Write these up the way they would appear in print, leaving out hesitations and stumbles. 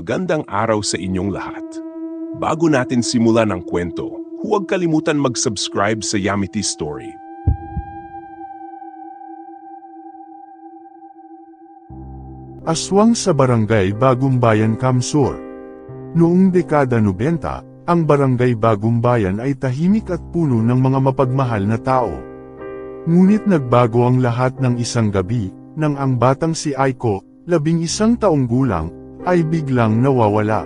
Magandang araw sa inyong lahat. Bago natin simulan ang kwento, huwag kalimutan mag-subscribe sa Yamity Story. Aswang sa Barangay Bagong Bayan, Kamsur. Noong dekada 90, ang Barangay Bagong Bayan ay tahimik at puno ng mga mapagmahal na tao. Ngunit nagbago ang lahat ng isang gabi, nang ang batang si Aiko, 11 taong gulang, ay biglang nawawala.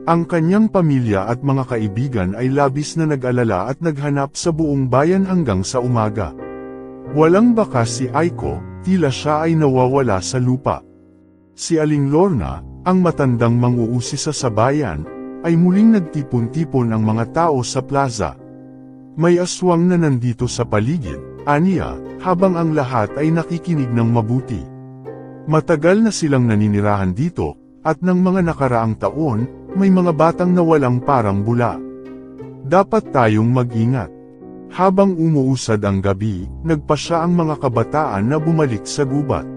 Ang kanyang pamilya at mga kaibigan ay labis na nag-alala at naghanap sa buong bayan hanggang sa umaga. Walang bakas si Aiko, tila siya ay nawawala sa lupa. Si Aling Lorna, ang matandang mang-uusisa sa bayan, ay muling nagtipon-tipon ang mga tao sa plaza. May aswang na nandito sa paligid, aniya, habang ang lahat ay nakikinig ng mabuti. Matagal na silang naninirahan dito, at ng mga nakaraang taon, may mga batang nawalang parang bula. Dapat tayong mag-ingat. Habang umuusad ang gabi, nagpasya ang mga kabataan na bumalik sa gubat.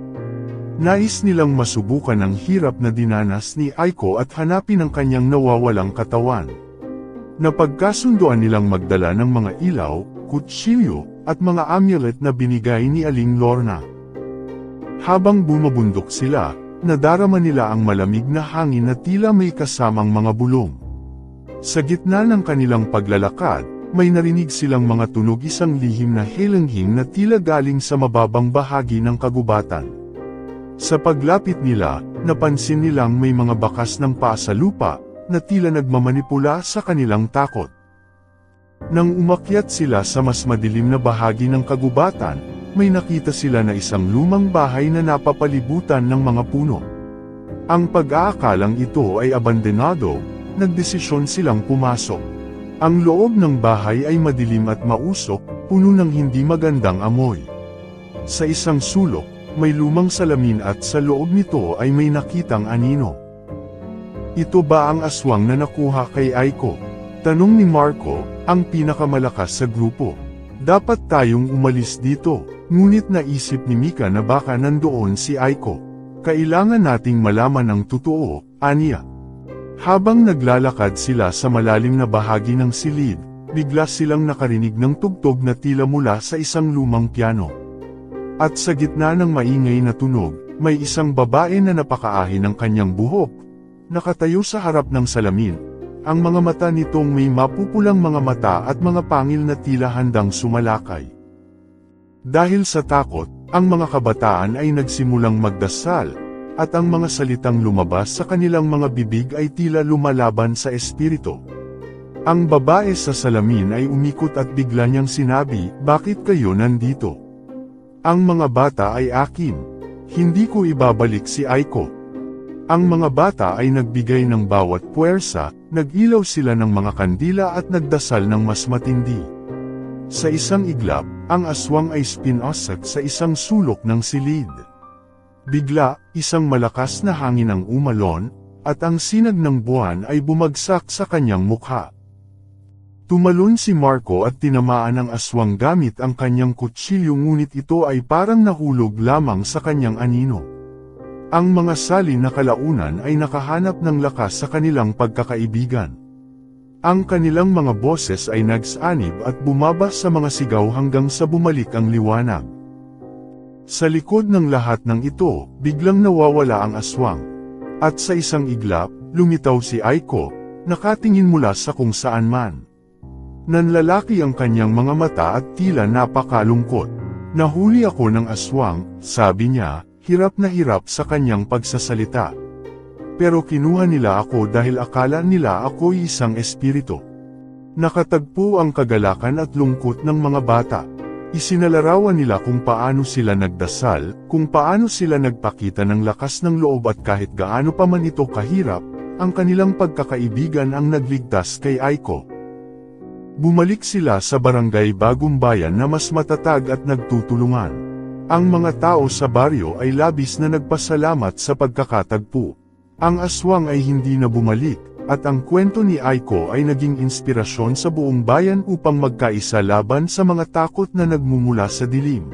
Nais nilang masubukan ang hirap na dinanas ni Aiko at hanapin ang kanyang nawawalang katawan. Napagkasunduan nilang magdala ng mga ilaw, kutsilyo, at mga amulet na binigay ni Aling Lorna. Habang bumabundok sila, nadarama nila ang malamig na hangin na tila may kasamang mga bulong. Sa gitna ng kanilang paglalakad, may narinig silang mga tunog, isang lihim na hilanghing na tila galing sa mababang bahagi ng kagubatan. Sa paglapit nila, napansin nilang may mga bakas ng paa sa lupa, na tila nagmamanipula sa kanilang takot. Nang umakyat sila sa mas madilim na bahagi ng kagubatan, may nakita sila na isang lumang bahay na napapalibutan ng mga puno. Ang pag-aakalang ito ay abandonado, nagdesisyon silang pumasok. Ang loob ng bahay ay madilim at mausok, puno ng hindi magandang amoy. Sa isang sulok, may lumang salamin at sa loob nito ay may nakitang anino. Ito ba ang aswang na nakuha kay Aiko? Tanong ni Marco, ang pinakamalakas sa grupo. Dapat tayong umalis dito, ngunit naisip ni Mika na baka nandoon si Aiko. Kailangan nating malaman ang totoo, aniya. Habang naglalakad sila sa malalim na bahagi ng silid, bigla silang nakarinig ng tugtog na tila mula sa isang lumang piano. At sa gitna ng maingay na tunog, may isang babae na napakaahin ng kanyang buhok. Nakatayo sa harap ng salamin. Ang mga mata nitong may mapupulang mga mata at mga pangil na tila handang sumalakay. Dahil sa takot, ang mga kabataan ay nagsimulang magdasal, at ang mga salitang lumabas sa kanilang mga bibig ay tila lumalaban sa espiritu. Ang babae sa salamin ay umikot at bigla niyang sinabi, "Bakit kayo nandito? Ang mga bata ay akin. Hindi ko ibabalik si Aiko." Ang mga bata ay nagbigay ng bawat puwersa, nag-ilaw sila ng mga kandila at nagdasal ng mas matindi. Sa isang iglap, ang aswang ay spinosak sa isang sulok ng silid. Bigla, isang malakas na hangin ang umalon, at ang sinag ng buwan ay bumagsak sa kanyang mukha. Tumalon si Marco at tinamaan ang aswang gamit ang kanyang kutsilyo, ngunit ito ay parang nahulog lamang sa kanyang anino. Ang mga salin na kalaunan ay nakahanap ng lakas sa kanilang pagkakaibigan. Ang kanilang mga boses ay nagsanib at bumaba sa mga sigaw hanggang sa bumalik ang liwanag. Sa likod ng lahat ng ito, biglang nawawala ang aswang. At sa isang iglap, lumitaw si Aiko, nakatingin mula sa kung saan man. Nanlalaki ang kanyang mga mata at tila napakalungkot. "Nahuli ako ng aswang," sabi niya, hirap na hirap sa kanyang pagsasalita. "Pero kinuha nila ako dahil akala nila ako'y isang espiritu." Nakatagpo ang kagalakan at lungkot ng mga bata. Isinalarawan nila kung paano sila nagdasal, kung paano sila nagpakita ng lakas ng loob at kahit gaano pa man ito kahirap, ang kanilang pagkakaibigan ang nagligtas kay Aiko. Bumalik sila sa Barangay Bagong Bayan na mas matatag at nagtutulungan. Ang mga tao sa baryo ay labis na nagpasalamat sa pagkakatagpo. Ang aswang ay hindi na bumalik, at ang kwento ni Aiko ay naging inspirasyon sa buong bayan upang magkaisa laban sa mga takot na nagmumula sa dilim.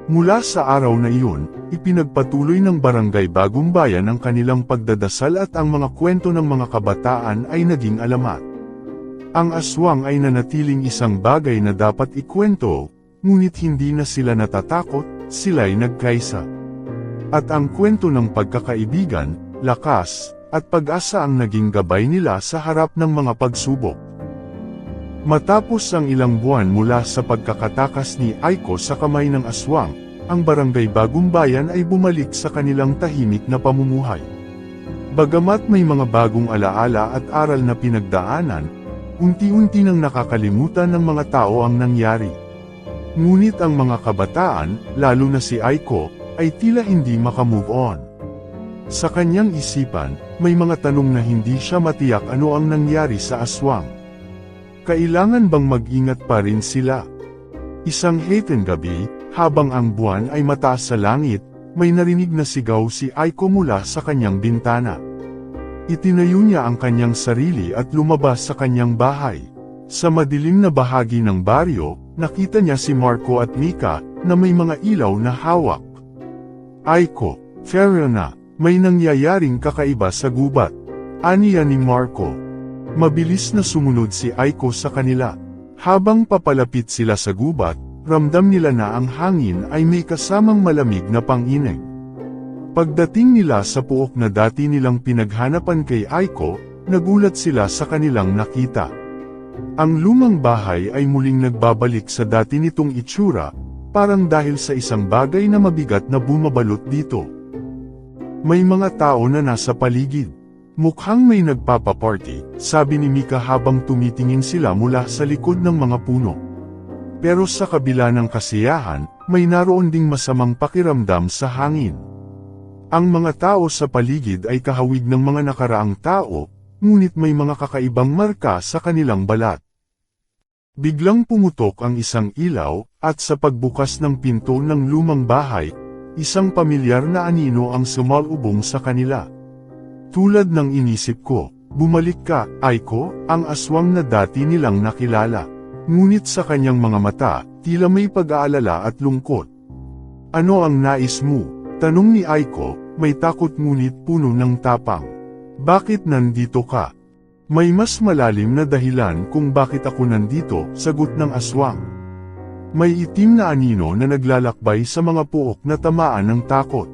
Mula sa araw na iyon, ipinagpatuloy ng Barangay Bagong Bayan ang kanilang pagdadasal at ang mga kwento ng mga kabataan ay naging alamat. Ang aswang ay nanatiling isang bagay na dapat ikwento, ngunit hindi na sila natatakot, sila'y nagkaisa. At ang kwento ng pagkakaibigan, lakas, at pag-asa ang naging gabay nila sa harap ng mga pagsubok. Matapos ang ilang buwan mula sa pagkakatakas ni Aiko sa kamay ng aswang, ang Barangay Bagong Bayan ay bumalik sa kanilang tahimik na pamumuhay. Bagamat may mga bagong alaala at aral na pinagdaanan, unti-unti nang nakakalimutan ng mga tao ang nangyari. Ngunit ang mga kabataan, lalo na si Aiko, ay tila hindi makamove on. Sa kanyang isipan, may mga tanong na hindi siya matiyak ano ang nangyari sa aswang. Kailangan bang mag-ingat pa rin sila? Isang hating gabi, habang ang buwan ay mataas sa langit, may narinig na sigaw si Aiko mula sa kanyang bintana. Itinayo niya ang kanyang sarili at lumabas sa kanyang bahay. Sa madilim na bahagi ng baryo, nakita niya si Marco at Mika, na may mga ilaw na hawak. Aiko, Fiona, may nangyayaring kakaiba sa gubat. Aniya ni Marco. Mabilis na sumunod si Aiko sa kanila. Habang papalapit sila sa gubat, ramdam nila na ang hangin ay may kasamang malamig na pang-ineg. Pagdating nila sa puok na dati nilang pinaghanapan kay Aiko, nagulat sila sa kanilang nakita. Ang lumang bahay ay muling nagbabalik sa dati nitong itsura, parang dahil sa isang bagay na mabigat na bumabalot dito. May mga tao na nasa paligid. Mukhang may nagpapaparty, sabi ni Mika habang tumitingin sila mula sa likod ng mga puno. Pero sa kabila ng kasiyahan, may naroon ding masamang pakiramdam sa hangin. Ang mga tao sa paligid ay kahawig ng mga nakaraang tao, ngunit may mga kakaibang marka sa kanilang balat. Biglang pumutok ang isang ilaw, at sa pagbukas ng pinto ng lumang bahay, isang pamilyar na anino ang sumalubong sa kanila. Tulad ng inisip ko, bumalik ka, Aiko, ang aswang na dati nilang nakilala. Ngunit sa kanyang mga mata, tila may pag-aalala at lungkot. Ano ang nais mo? Tanong ni Aiko, may takot ngunit puno ng tapang. Bakit nandito ka? May mas malalim na dahilan kung bakit ako nandito, sagot ng aswang. May itim na anino na naglalakbay sa mga puok na tamaan ng takot.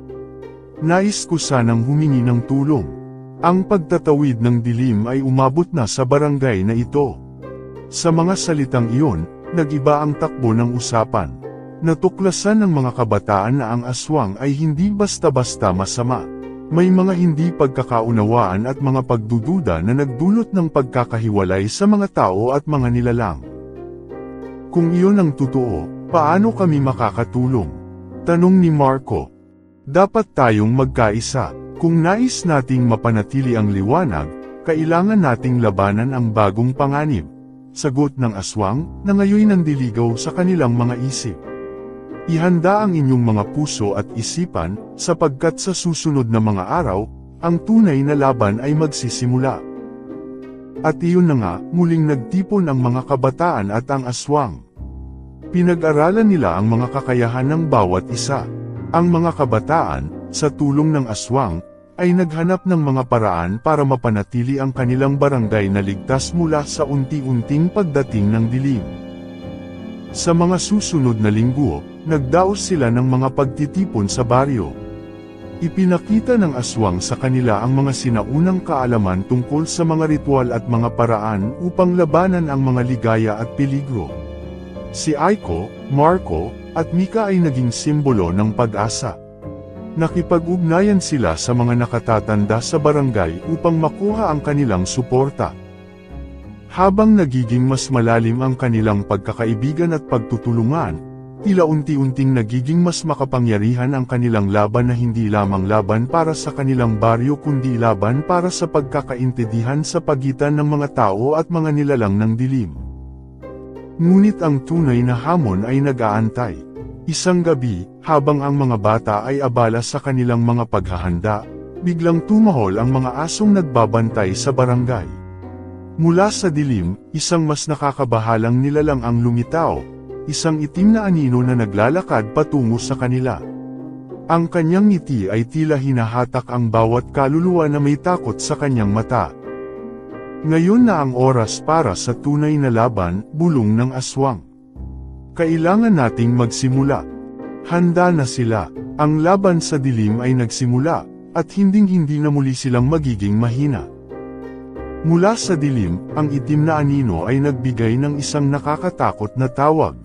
Nais ko sanang humingi ng tulong. Ang pagtatawid ng dilim ay umabot na sa barangay na ito. Sa mga salitang iyon, nag-iba ang takbo ng usapan. Natuklasan ng mga kabataan na ang aswang ay hindi basta-basta masama. May mga hindi pagkakaunawaan at mga pagdududa na nagdulot ng pagkakahiwalay sa mga tao at mga nilalang. Kung iyon ang totoo, paano kami makakatulong? Tanong ni Marco. Dapat tayong magkaisa. Kung nais nating mapanatili ang liwanag, kailangan nating labanan ang bagong panganib. Sagot ng aswang, na ngayon nandiligaw sa kanilang mga isip. Ihanda ang inyong mga puso at isipan, sapagkat sa susunod na mga araw, ang tunay na laban ay magsisimula. At iyon na nga, muling nagtipon ang mga kabataan at ang aswang. Pinag-aralan nila ang mga kakayahan ng bawat isa. Ang mga kabataan, sa tulong ng aswang, ay naghanap ng mga paraan para mapanatili ang kanilang barangay na ligtas mula sa unti-unting pagdating ng dilim. Sa mga susunod na linggo, nagdaos sila ng mga pagtitipon sa baryo. Ipinakita ng aswang sa kanila ang mga sinaunang kaalaman tungkol sa mga ritual at mga paraan upang labanan ang mga ligaya at peligro. Si Aiko, Marco, at Mika ay naging simbolo ng pag-asa. Nakipag-ugnayan sila sa mga nakatatanda sa barangay upang makuha ang kanilang suporta. Habang nagiging mas malalim ang kanilang pagkakaibigan at pagtutulungan, tila unti-unting nagiging mas makapangyarihan ang kanilang laban na hindi lamang laban para sa kanilang baryo kundi laban para sa pagkakaintindihan sa pagitan ng mga tao at mga nilalang ng dilim. Ngunit ang tunay na hamon ay nag-aantay. Isang gabi, habang ang mga bata ay abala sa kanilang mga paghahanda, biglang tumahol ang mga asong nagbabantay sa barangay. Mula sa dilim, isang mas nakakabahalang nilalang ang lumitaw, isang itim na anino na naglalakad patungo sa kanila. Ang kanyang ngiti ay tila hinahatak ang bawat kaluluwa na may takot sa kanyang mata. Ngayon na ang oras para sa tunay na laban, bulong ng aswang. Kailangan nating magsimula. Handa na sila. Ang laban sa dilim ay nagsimula, at hinding-hindi na muli silang magiging mahina. Mula sa dilim, ang itim na anino ay nagbigay ng isang nakakatakot na tawag.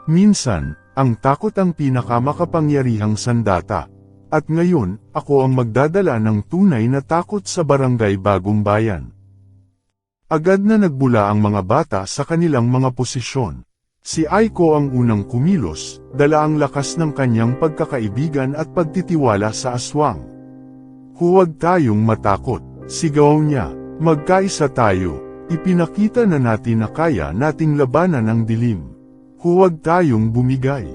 Minsan, ang takot ang pinakamakapangyarihang sandata. At ngayon, ako ang magdadala ng tunay na takot sa Barangay Bagong Bayan. Agad na nagbula ang mga bata sa kanilang mga posisyon. Si Aiko ang unang kumilos, dala ang lakas ng kanyang pagkakaibigan at pagtitiwala sa aswang. Huwag tayong matakot, sigaw niya. Magkaisa tayo. Ipinakita na natin na kaya nating labanan ang dilim. Huwag tayong bumigay.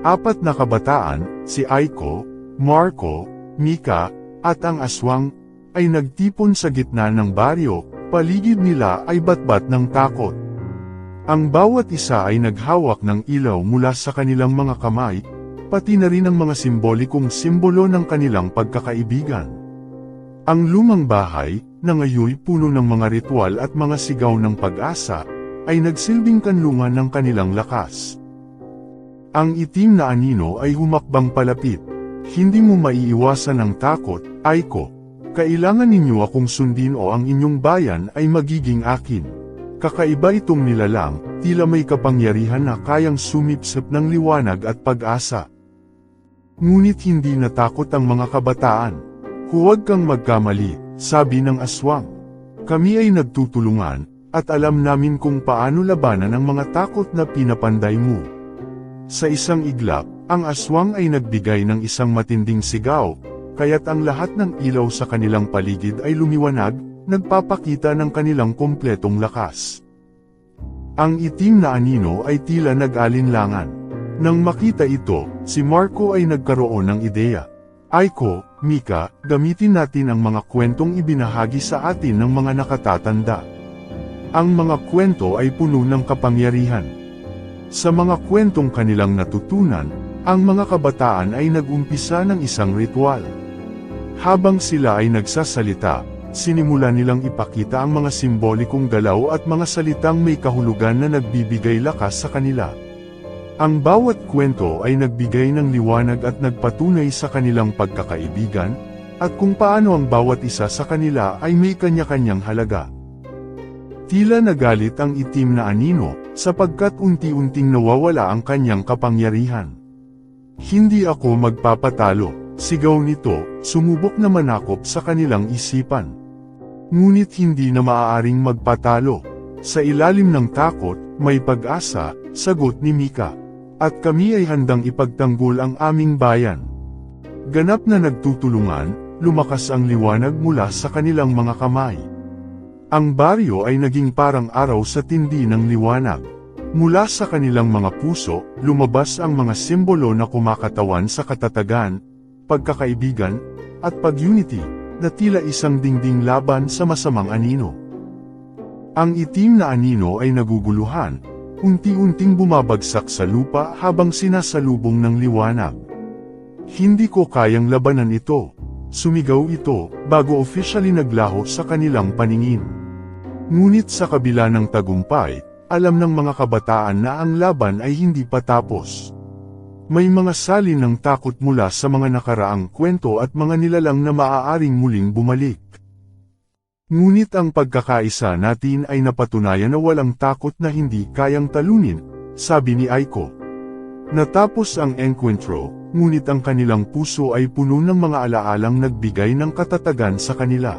4 na kabataan, si Aiko, Marco, Mika, at ang aswang, ay nagtipon sa gitna ng baryo. Paligid nila ay batbat ng takot. Ang bawat isa ay naghawak ng ilaw mula sa kanilang mga kamay, pati na rin ang mga simbolikong simbolo ng kanilang pagkakaibigan. Ang lumang bahay, na ngayoy puno ng mga ritual at mga sigaw ng pag-asa, ay nagsilbing kanlungan ng kanilang lakas. Ang itim na anino ay humakbang palapit. Hindi mo maiiwasan ang takot, Aiko. Kailangan ninyo akong sundin o ang inyong bayan ay magiging akin. Kakaiba itong nilalang, tila may kapangyarihan na kayang sumipsip ng liwanag at pag-asa. Ngunit hindi natakot ang mga kabataan. Huwag kang magkamali, sabi ng aswang. Kami ay nagtutulungan, at alam namin kung paano labanan ang mga takot na pinapanday mo. Sa isang iglap, ang aswang ay nagbigay ng isang matinding sigaw, kaya't ang lahat ng ilaw sa kanilang paligid ay lumiwanag, nagpapakita ng kanilang kompletong lakas. Ang itim na anino ay tila nag-alinlangan. Nang makita ito, si Marco ay nagkaroon ng ideya. Aiko, Mika, gamitin natin ang mga kwentong ibinahagi sa atin ng mga nakatatanda. Ang mga kwento ay puno ng kapangyarihan. Sa mga kwentong kanilang natutunan, ang mga kabataan ay nag-umpisa ng isang ritual. Habang sila ay nagsasalita, sinimula nilang ipakita ang mga simbolikong galaw at mga salitang may kahulugan na nagbibigay lakas sa kanila. Ang bawat kwento ay nagbigay ng liwanag at nagpatunay sa kanilang pagkakaibigan, at kung paano ang bawat isa sa kanila ay may kanya-kanyang halaga. Tila nagalit ang itim na anino, sapagkat unti-unting nawawala ang kanyang kapangyarihan. Hindi ako magpapatalo. Sigaw nito, sumubok na manakop sa kanilang isipan. Ngunit hindi na maaaring magpatalo. Sa ilalim ng takot, may pag-asa, sagot ni Mika. At kami ay handang ipagtanggol ang aming bayan. Ganap na nagtutulungan, lumakas ang liwanag mula sa kanilang mga kamay. Ang baryo ay naging parang araw sa tindi ng liwanag. Mula sa kanilang mga puso, lumabas ang mga simbolo na kumakatawan sa katatagan, pagkakaibigan, at pag-unity, na tila isang dingding laban sa masamang anino. Ang itim na anino ay naguguluhan, unti-unting bumabagsak sa lupa habang sinasalubong ng liwanag. Hindi ko kayang labanan ito, sumigaw ito, bago officially naglaho sa kanilang paningin. Ngunit sa kabila ng tagumpay, alam ng mga kabataan na ang laban ay hindi pa tapos. May mga salin ng takot mula sa mga nakaraang kwento at mga nilalang na maaaring muling bumalik. Ngunit ang pagkakaisa natin ay napatunayan na walang takot na hindi kayang talunin, sabi ni Aiko. Natapos ang enkwentro, ngunit ang kanilang puso ay puno ng mga alaalang nagbigay ng katatagan sa kanila.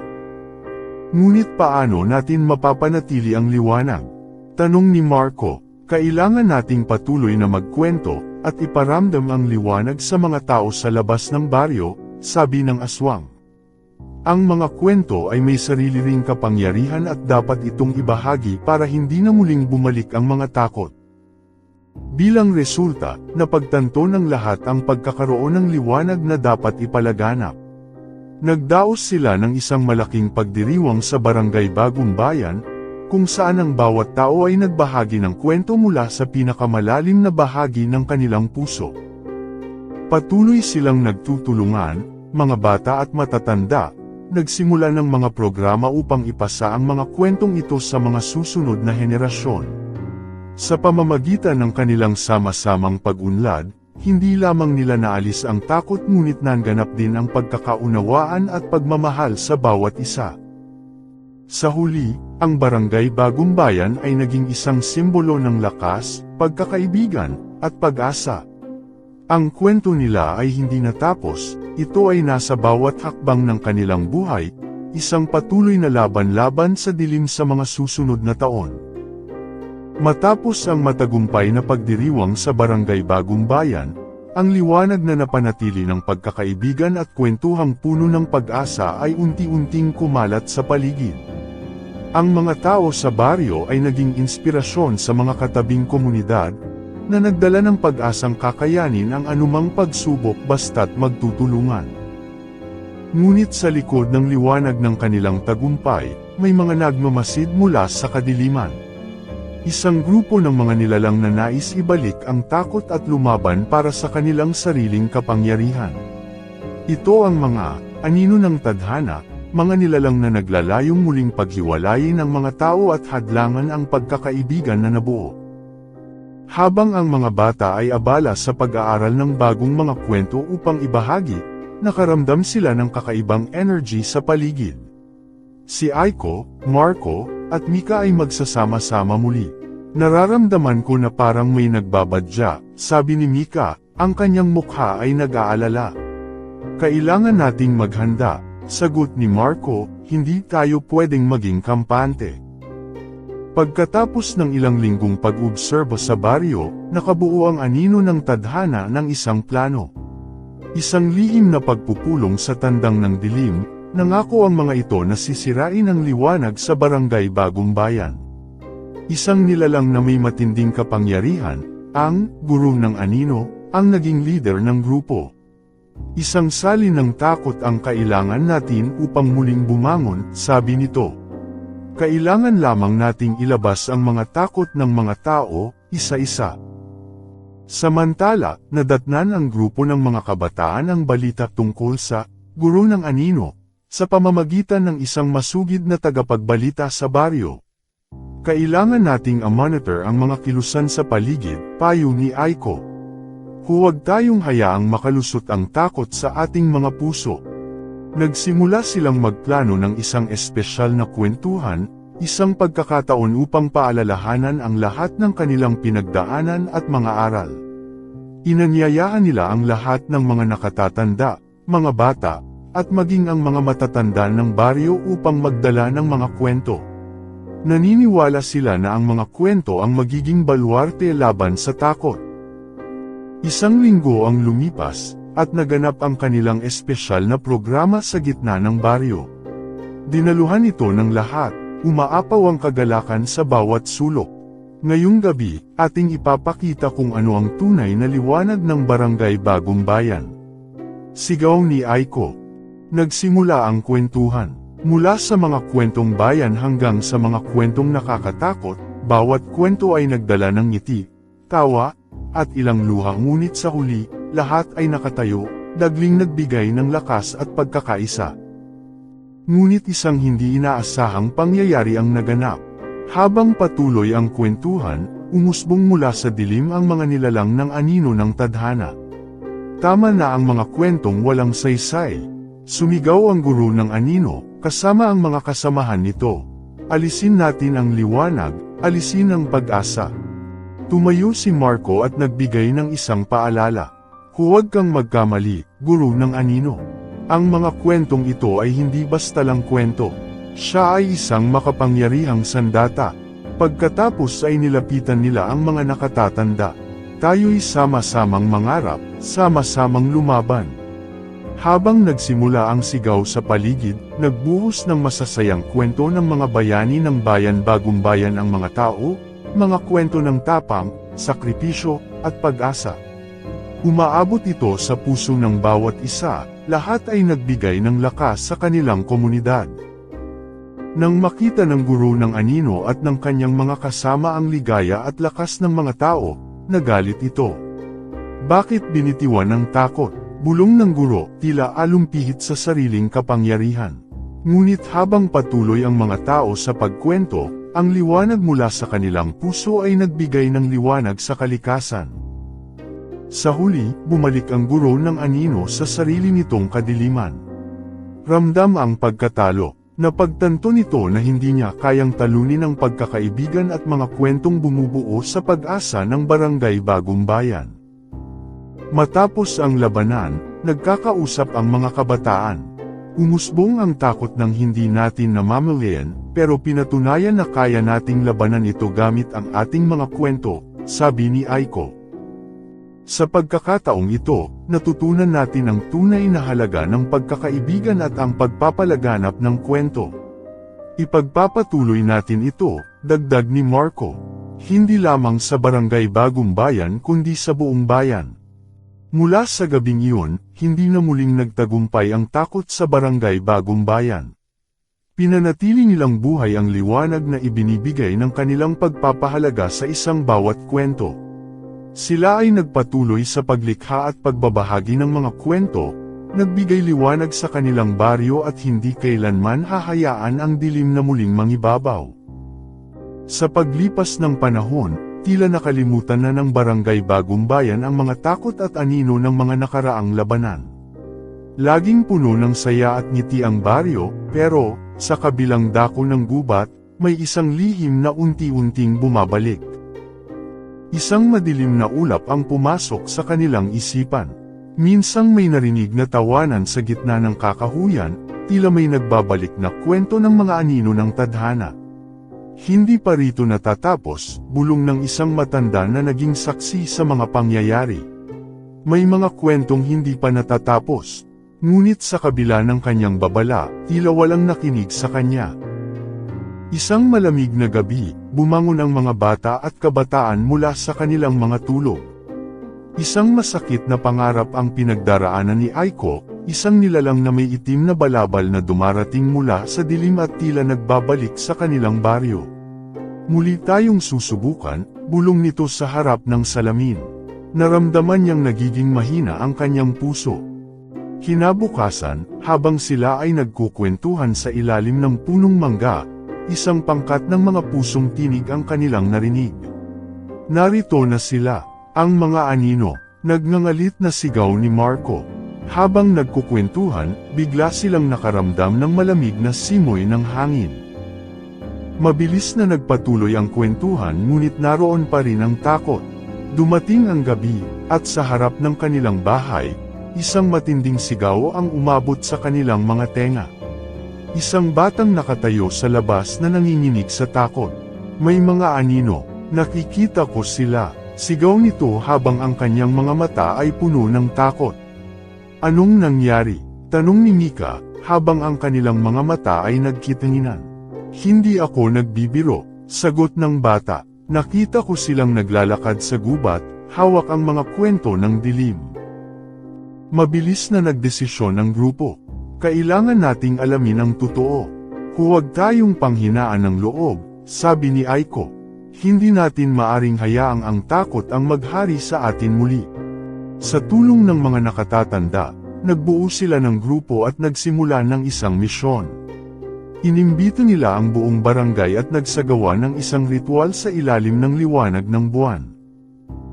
Ngunit paano natin mapapanatili ang liwanag? Tanong ni Marco. Kailangan nating patuloy na magkwento, at iparamdam ang liwanag sa mga tao sa labas ng baryo, sabi ng aswang. Ang mga kwento ay may sarili ring kapangyarihan at dapat itong ibahagi para hindi na muling bumalik ang mga takot. Bilang resulta, napagtanto ng lahat ang pagkakaroon ng liwanag na dapat ipalaganap. Nagdaos sila ng isang malaking pagdiriwang sa Barangay Bagong Bayan, kung saan ang bawat tao ay nagbahagi ng kwento mula sa pinakamalalim na bahagi ng kanilang puso. Patuloy silang nagtutulungan, mga bata at matatanda, nagsimula ng mga programa upang ipasa ang mga kwentong ito sa mga susunod na henerasyon. Sa pamamagitan ng kanilang sama-samang pag-unlad, hindi lamang nila naalis ang takot ngunit nanganap din ang pagkakaunawaan at pagmamahal sa bawat isa. Sa huli, ang Barangay Bagong Bayan ay naging isang simbolo ng lakas, pagkakaibigan, at pag-asa. Ang kwento nila ay hindi natapos, ito ay nasa bawat hakbang ng kanilang buhay, isang patuloy na laban-laban sa dilim sa mga susunod na taon. Matapos ang matagumpay na pagdiriwang sa Barangay Bagong Bayan, ang liwanag na napanatili ng pagkakaibigan at kwentuhang puno ng pag-asa ay unti-unting kumalat sa paligid. Ang mga tao sa baryo ay naging inspirasyon sa mga katabing komunidad, na nagdala ng pag-asang kakayanin ang anumang pagsubok basta't magtutulungan. Ngunit sa likod ng liwanag ng kanilang tagumpay, may mga nagmamasid mula sa kadiliman. Isang grupo ng mga nilalang na nais ibalik ang takot at lumaban para sa kanilang sariling kapangyarihan. Ito ang mga anino ng tadhana, mga nilalang na naglalayong muling paghiwalayin ng mga tao at hadlangan ang pagkakaibigan na nabuo. Habang ang mga bata ay abala sa pag-aaral ng bagong mga kwento upang ibahagi, nakaramdam sila ng kakaibang energy sa paligid. Si Aiko, Marco, at Mika ay magsasama-sama muli. Nararamdaman ko na parang may nagbabadya, sabi ni Mika, ang kanyang mukha ay nag-aalala. Kailangan nating maghanda. Sagot ni Marco, hindi tayo pwedeng maging kampante. Pagkatapos ng ilang linggong pag-obserba sa baryo, nakabuo ang anino ng tadhana ng isang plano. Isang lihim na pagpupulong sa tandang ng dilim, nangako ang mga ito na sisirain ang liwanag sa Barangay Bagong Bayan. Isang nilalang na may matinding kapangyarihan, ang guro ng anino, ang naging leader ng grupo. Isang salin ng takot ang kailangan natin upang muling bumangon, sabi nito. Kailangan lamang nating ilabas ang mga takot ng mga tao, isa-isa. Samantala, nadatnan ang grupo ng mga kabataan ang balita tungkol sa guro ng anino, sa pamamagitan ng isang masugid na tagapagbalita sa baryo. Kailangan nating monitor ang mga kilusan sa paligid, payo ni Aiko. Huwag tayong hayaang makalusot ang takot sa ating mga puso. Nagsimula silang magplano ng isang espesyal na kwentuhan, isang pagkakataon upang paalalahanan ang lahat ng kanilang pinagdaanan at mga aral. Inanyayaan nila ang lahat ng mga nakatatanda, mga bata, at maging ang mga matatanda ng baryo upang magdala ng mga kwento. Naniniwala sila na ang mga kwento ang magiging baluarte laban sa takot. Isang linggo ang lumipas, at naganap ang kanilang espesyal na programa sa gitna ng baryo. Dinaluhan ito ng lahat, umaapaw ang kagalakan sa bawat sulok. Ngayong gabi, ating ipapakita kung ano ang tunay na liwanag ng Barangay Bagong Bayan. Sigaw ni Aiko. Nagsimula ang kwentuhan. Mula sa mga kwentong bayan hanggang sa mga kwentong nakakatakot, bawat kwento ay nagdala ng ngiti, tawa, at ilang luha ngunit sa huli, lahat ay nakatayo, dagling nagbigay ng lakas at pagkakaisa. Ngunit isang hindi inaasahang pangyayari ang naganap. Habang patuloy ang kwentuhan, umusbong mula sa dilim ang mga nilalang ng anino ng tadhana. Tama na ang mga kwentong walang saysay. Sumigaw ang guro ng anino, kasama ang mga kasamahan nito. Alisin natin ang liwanag, alisin ang pag-asa. Tumayo si Marco at nagbigay ng isang paalala. Huwag kang magkamali, guro ng anino. Ang mga kwentong ito ay hindi basta lang kwento. Siya ay isang makapangyarihang sandata. Pagkatapos ay nilapitan nila ang mga nakatatanda. Tayo'y sama-samang mangarap, sama-samang lumaban. Habang nagsimula ang sigaw sa paligid, nagbuhos ng masasayang kwento ng mga bayani ng bayan Bagong Bayan ang mga tao, mga kwento ng tapang, sakripisyo, at pag-asa. Umaabot ito sa puso ng bawat isa, lahat ay nagbigay ng lakas sa kanilang komunidad. Nang makita ng guro ng anino at ng kanyang mga kasama ang ligaya at lakas ng mga tao, nagalit ito. Bakit binitiwan ng takot? Bulong ng guro, tila alumpihit sa sariling kapangyarihan. Ngunit habang patuloy ang mga tao sa pagkwento, ang liwanag mula sa kanilang puso ay nagbigay ng liwanag sa kalikasan. Sa huli, bumalik ang guro ng anino sa sarili nitong kadiliman. Ramdam ang pagkatalo. Napagtanto nito na hindi niya kayang talunin ang pagkakaibigan at mga kwentong bumubuo sa pag-asa ng Barangay Bagong Bayan. Matapos ang labanan, nagkakausap ang mga kabataan. Umusbong ang takot ng hindi natin namamalayan, pero pinatunayan na kaya nating labanan ito gamit ang ating mga kwento, sabi ni Aiko. Sa pagkakataong ito, natutunan natin ang tunay na halaga ng pagkakaibigan at ang pagpapalaganap ng kwento. Ipagpapatuloy natin ito, dagdag ni Marco. Hindi lamang sa Barangay Bagong Bayan kundi sa buong bayan. Mula sa gabing iyon, hindi na muling nagtagumpay ang takot sa Barangay Bagong Bayan. Pinanatili nilang buhay ang liwanag na ibinibigay ng kanilang pagpapahalaga sa isang bawat kwento. Sila ay nagpatuloy sa paglikha at pagbabahagi ng mga kwento, nagbigay liwanag sa kanilang baryo at hindi kailanman hahayaan ang dilim na muling mangibabaw. Sa paglipas ng panahon, tila nakalimutan na ng Barangay Bagong Bayan ang mga takot at anino ng mga nakaraang labanan. Laging puno ng saya at ngiti ang baryo, pero, sa kabilang dako ng gubat, may isang lihim na unti-unting bumabalik. Isang madilim na ulap ang pumasok sa kanilang isipan. Minsang may narinig na tawanan sa gitna ng kakahuyan, tila may nagbabalik na kwento ng mga anino ng tadhana. Hindi pa rito natatapos, bulong ng isang matanda na naging saksi sa mga pangyayari. May mga kwentong hindi pa natatapos, ngunit sa kabila ng kanyang babala, tila walang nakinig sa kanya. Isang malamig na gabi, bumangon ang mga bata at kabataan mula sa kanilang mga tulog. Isang masakit na pangarap ang pinagdaraanan ni Aiko, isang nilalang na may itim na balabal na dumarating mula sa dilim at tila nagbabalik sa kanilang baryo. Muli tayong susubukan, bulong nito sa harap ng salamin. Naramdaman niyang nagiging mahina ang kanyang puso. Kinabukasan, habang sila ay nagkukwentuhan sa ilalim ng punong mangga, isang pangkat ng mga pusong tinig ang kanilang narinig. Narito na sila, ang mga anino, nagngangalit na sigaw ni Marco. Habang nagkukwentuhan, bigla silang nakaramdam ng malamig na simoy ng hangin. Mabilis na nagpatuloy ang kwentuhan ngunit naroon pa rin ang takot. Dumating ang gabi, at sa harap ng kanilang bahay, isang matinding sigaw ang umabot sa kanilang mga tenga. Isang batang nakatayo sa labas na nanginginig sa takot. May mga anino, nakikita ko sila, sigaw nito habang ang kanyang mga mata ay puno ng takot. Anong nangyari? Tanong ni Mika, habang ang kanilang mga mata ay nagkitinginan. Hindi ako nagbibiro, sagot ng bata. Nakita ko silang naglalakad sa gubat, hawak ang mga kwento ng dilim. Mabilis na nagdesisyon ang grupo. Kailangan nating alamin ang totoo. Huwag tayong panghinaan ng loob, sabi ni Aiko. Hindi natin maaring hayaang ang takot ang maghari sa atin muli. Sa tulong ng mga nakatatanda, nagbuo sila ng grupo at nagsimula ng isang misyon. Inimbito nila ang buong barangay at nagsagawa ng isang ritual sa ilalim ng liwanag ng buwan.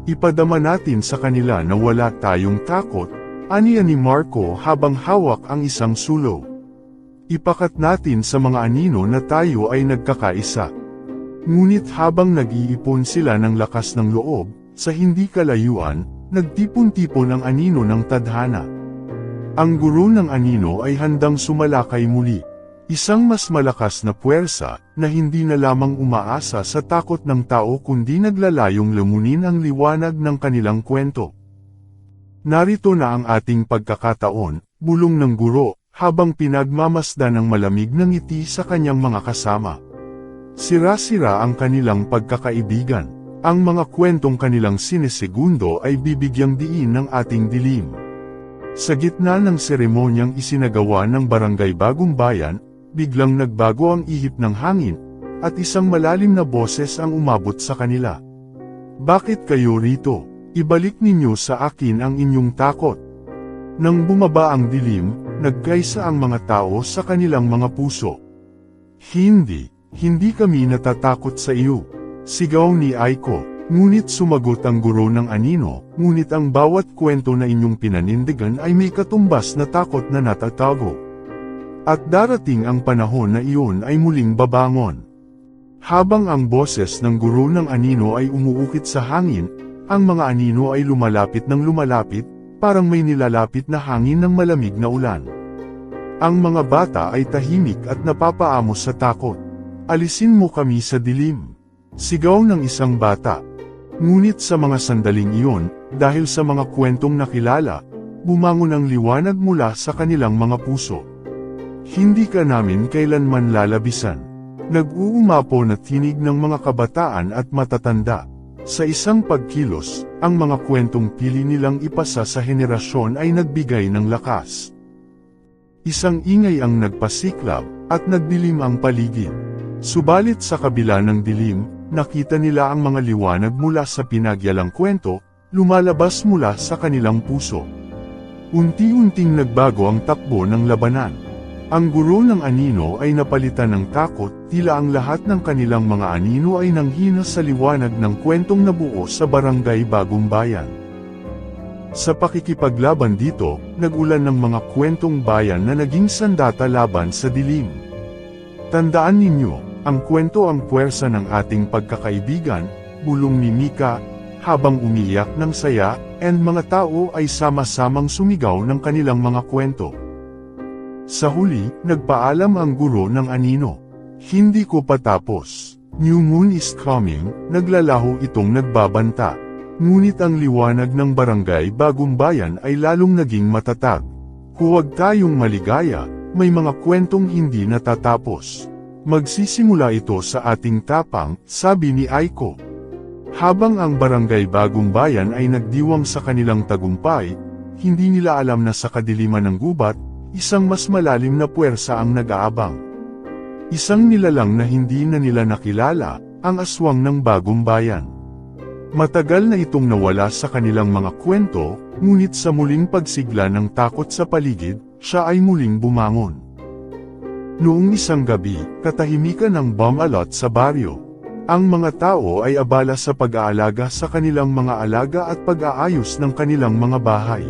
Ipadama natin sa kanila na wala tayong takot, aniya ni Marco habang hawak ang isang sulo. Ipakat natin sa mga anino na tayo ay nagkakaisa. Ngunit habang nag-iipon sila ng lakas ng loob, sa hindi kalayuan, nagtipon-tipon ang anino ng tadhana. Ang guro ng anino ay handang sumalakay muli. Isang mas malakas na puwersa, na hindi na lamang umaasa sa takot ng tao kundi naglalayong lamunin ang liwanag ng kanilang kwento. Narito na ang ating pagkakataon, bulong ng guro, habang pinagmamasdan ng malamig na ngiti sa kanyang mga kasama. Sira-sira ang kanilang pagkakaibigan. Ang mga kwentong kanilang sinesegundo ay bibigyang diin ng ating dilim. Sa gitna ng seremonyang isinagawa ng Barangay Bagong Bayan, biglang nagbago ang ihip ng hangin, at isang malalim na boses ang umabot sa kanila. Bakit kayo rito? Ibalik ninyo sa akin ang inyong takot. Nang bumaba ang dilim, nagkaisa ang mga tao sa kanilang mga puso. Hindi kami natatakot sa iyo. Sigaw ni Aiko, ngunit sumagot ang guro ng anino, ngunit ang bawat kwento na inyong pinanindigan ay may katumbas na takot na natatago. At darating ang panahon na iyon ay muling babangon. Habang ang boses ng guro ng anino ay umuukit sa hangin, ang mga anino ay lumalapit ng lumalapit, parang may nilalapit na hangin ng malamig na ulan. Ang mga bata ay tahimik at napapaamos sa takot. Alisin mo kami sa dilim. Sigaw ng isang bata. Ngunit sa mga sandaling iyon, dahil sa mga kwentong nakilala, bumangon ang liwanag mula sa kanilang mga puso. Hindi ka namin kailanman lalabisan. Nag-uumapo na tinig ng mga kabataan at matatanda. Sa isang pagkilos, ang mga kwentong pili nilang ipasa sa henerasyon ay nagbigay ng lakas. Isang ingay ang nagpasiklab, at nagdilim ang paligid. Subalit sa kabila ng dilim, nakita nila ang mga liwanag mula sa pinagyalang kwento, lumalabas mula sa kanilang puso. Unti-unting nagbago ang takbo ng labanan. Ang guro ng anino ay napalitan ng takot, tila ang lahat ng kanilang mga anino ay nanghina sa liwanag ng kwentong nabuo sa barangay Bagong Bayan. Sa pakikipaglaban dito, nag-ulan ng mga kwentong bayan na naging sandata laban sa dilim. Tandaan ninyo, ang kwento ang puwersa ng ating pagkakaibigan, bulong ni Mika, habang umiiyak ng saya, and mga tao ay sama-samang sumigaw ng kanilang mga kwento. Sa huli, nagpaalam ang guro ng anino. Hindi ko patapos. New moon is coming, naglalaho itong nagbabanta. Ngunit ang liwanag ng barangay Bagong Bayan ay lalong naging matatag. Huwag tayong maligaya, may mga kwentong hindi natatapos. Magsisimula ito sa ating tapang, sabi ni Aiko. Habang ang barangay Bagong Bayan ay nagdiwang sa kanilang tagumpay, hindi nila alam na sa kadiliman ng gubat, isang mas malalim na puwersa ang nag-aabang. Isang nilalang na hindi na nila nakilala, ang aswang ng Bagong Bayan. Matagal na itong nawala sa kanilang mga kwento, ngunit sa muling pagsigla ng takot sa paligid, siya ay muling bumangon. Noong isang gabi, katahimikan ng bomb alert sa baryo. Ang mga tao ay abala sa pag-aalaga sa kanilang mga alaga at pag-aayos ng kanilang mga bahay.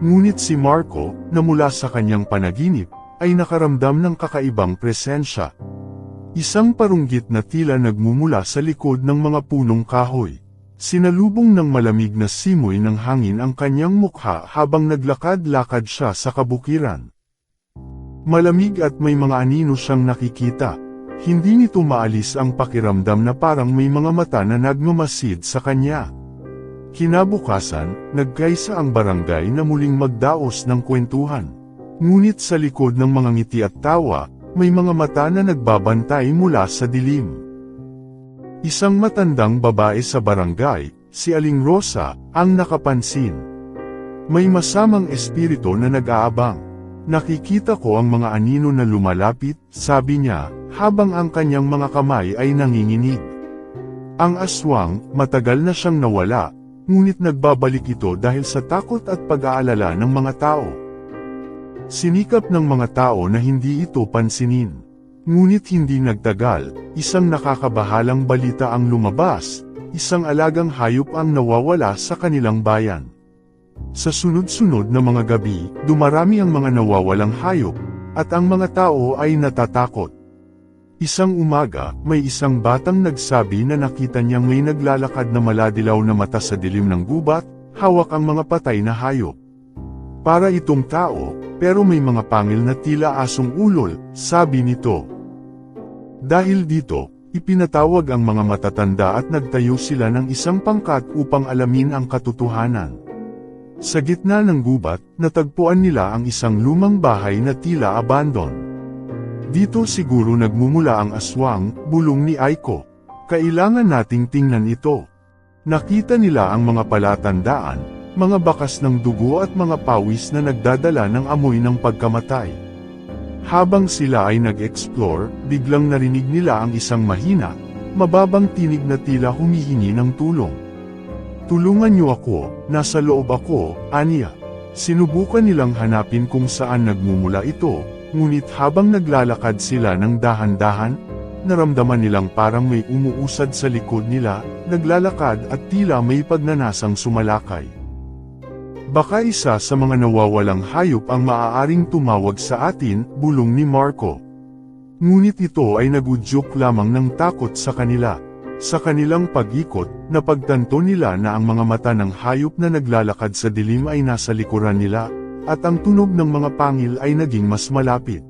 Ngunit si Marco, na mula sa kanyang panaginip, ay nakaramdam ng kakaibang presensya. Isang parunggit na tila nagmumula sa likod ng mga punong kahoy. Sinalubong ng malamig na simoy ng hangin ang kanyang mukha habang naglakad-lakad siya sa kabukiran. Malamig at may mga anino siyang nakikita. Hindi nito maalis ang pakiramdam na parang may mga mata na nagmamasid sa kanya. Kinabukasan, nagkaisa ang barangay na muling magdaos ng kwentuhan. Ngunit sa likod ng mga ngiti at tawa, may mga mata na nagbabantay mula sa dilim. Isang matandang babae sa barangay, si Aling Rosa, ang nakapansin. May masamang espiritu na nag-aabang. Nakikita ko ang mga anino na lumalapit, sabi niya, habang ang kanyang mga kamay ay nanginginig. Ang aswang, matagal na siyang nawala, ngunit nagbabalik ito dahil sa takot at pag-aalala ng mga tao. Sinikap ng mga tao na hindi ito pansinin. Ngunit hindi nagtagal, isang nakakabahalang balita ang lumabas, isang alagang hayop ang nawawala sa kanilang bayan. Sa sunod-sunod na mga gabi, dumarami ang mga nawawalang hayop, at ang mga tao ay natatakot. Isang umaga, may isang batang nagsabi na nakita niyang may naglalakad na maladilaw na mata sa dilim ng gubat, hawak ang mga patay na hayop. Para itong tao, pero may mga pangil na tila asong ulol, sabi nito. Dahil dito, ipinatawag ang mga matatanda at nagtayo sila ng isang pangkat upang alamin ang katotohanan. Sa gitna ng gubat, natagpuan nila ang isang lumang bahay na tila abandon. Dito siguro nagmumula ang aswang, bulong ni Aiko. Kailangan nating tingnan ito. Nakita nila ang mga palatandaan, mga bakas ng dugo at mga pawis na nagdadala ng amoy ng pagkamatay. Habang sila ay nag-explore, biglang narinig nila ang isang mahina, mababang tinig na tila humihingi ng tulong. "Tulungan niyo ako, nasa loob ako," aniya. Sinubukan nilang hanapin kung saan nagmumula ito, ngunit habang naglalakad sila ng dahan-dahan, naramdaman nilang parang may umuusad sa likod nila, naglalakad at tila may pagnanasang sumalakay. "Baka isa sa mga nawawalang hayop ang maaaring tumawag sa atin," bulong ni Marco. Ngunit ito ay nagudyok lamang ng takot sa kanila. Sa kanilang pag-ikot, napagtanto nila na ang mga mata ng hayop na naglalakad sa dilim ay nasa likuran nila, at ang tunog ng mga pangil ay naging mas malapit.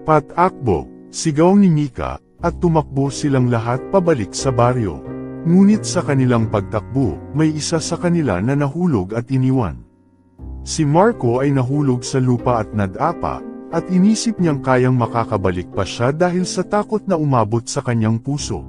"Patakbo!" sigaw ni Mika, at tumakbo silang lahat pabalik sa baryo. Ngunit sa kanilang pagtakbo, may isa sa kanila na nahulog at iniwan. Si Marco ay nahulog sa lupa at nadapa, at inisip niyang kayang makakabalik pa siya dahil sa takot na umabot sa kanyang puso.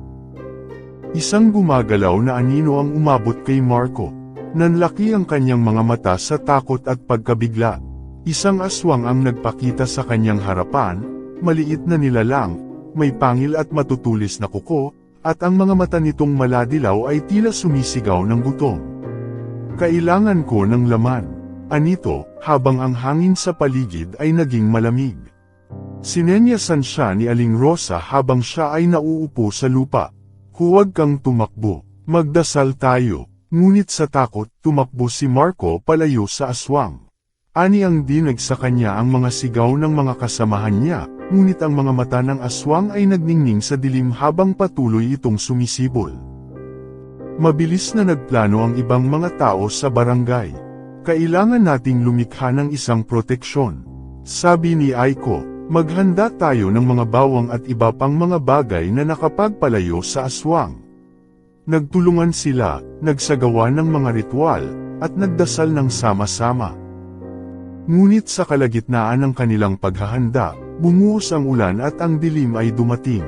Isang gumagalaw na anino ang umabot kay Marco. Nanlaki ang kanyang mga mata sa takot at pagkabigla. Isang aswang ang nagpakita sa kanyang harapan, maliit na nilalang, may pangil at matutulis na kuko, at ang mga mata nitong maladilaw ay tila sumisigaw ng gutom. "Kailangan ko ng laman," anito, habang ang hangin sa paligid ay naging malamig. Sinenyasan siya ni Aling Rosa habang siya ay nauupo sa lupa. "Huwag kang tumakbo, magdasal tayo." Ngunit sa takot, tumakbo si Marco palayo sa aswang. Ani ang dinig sa kanya ang mga sigaw ng mga kasamahan niya, ngunit ang mga mata ng aswang ay nagningning sa dilim habang patuloy itong sumisibol. Mabilis na nagplano ang ibang mga tao sa barangay. "Kailangan nating lumikha ng isang proteksyon," sabi ni Aiko. "Maghanda tayo ng mga bawang at iba pang mga bagay na nakapagpalayo sa aswang." Nagtulungan sila, nagsagawa ng mga ritual, at nagdasal ng sama-sama. Ngunit sa kalagitnaan ng kanilang paghahanda, bumuhos ang ulan at ang dilim ay dumating.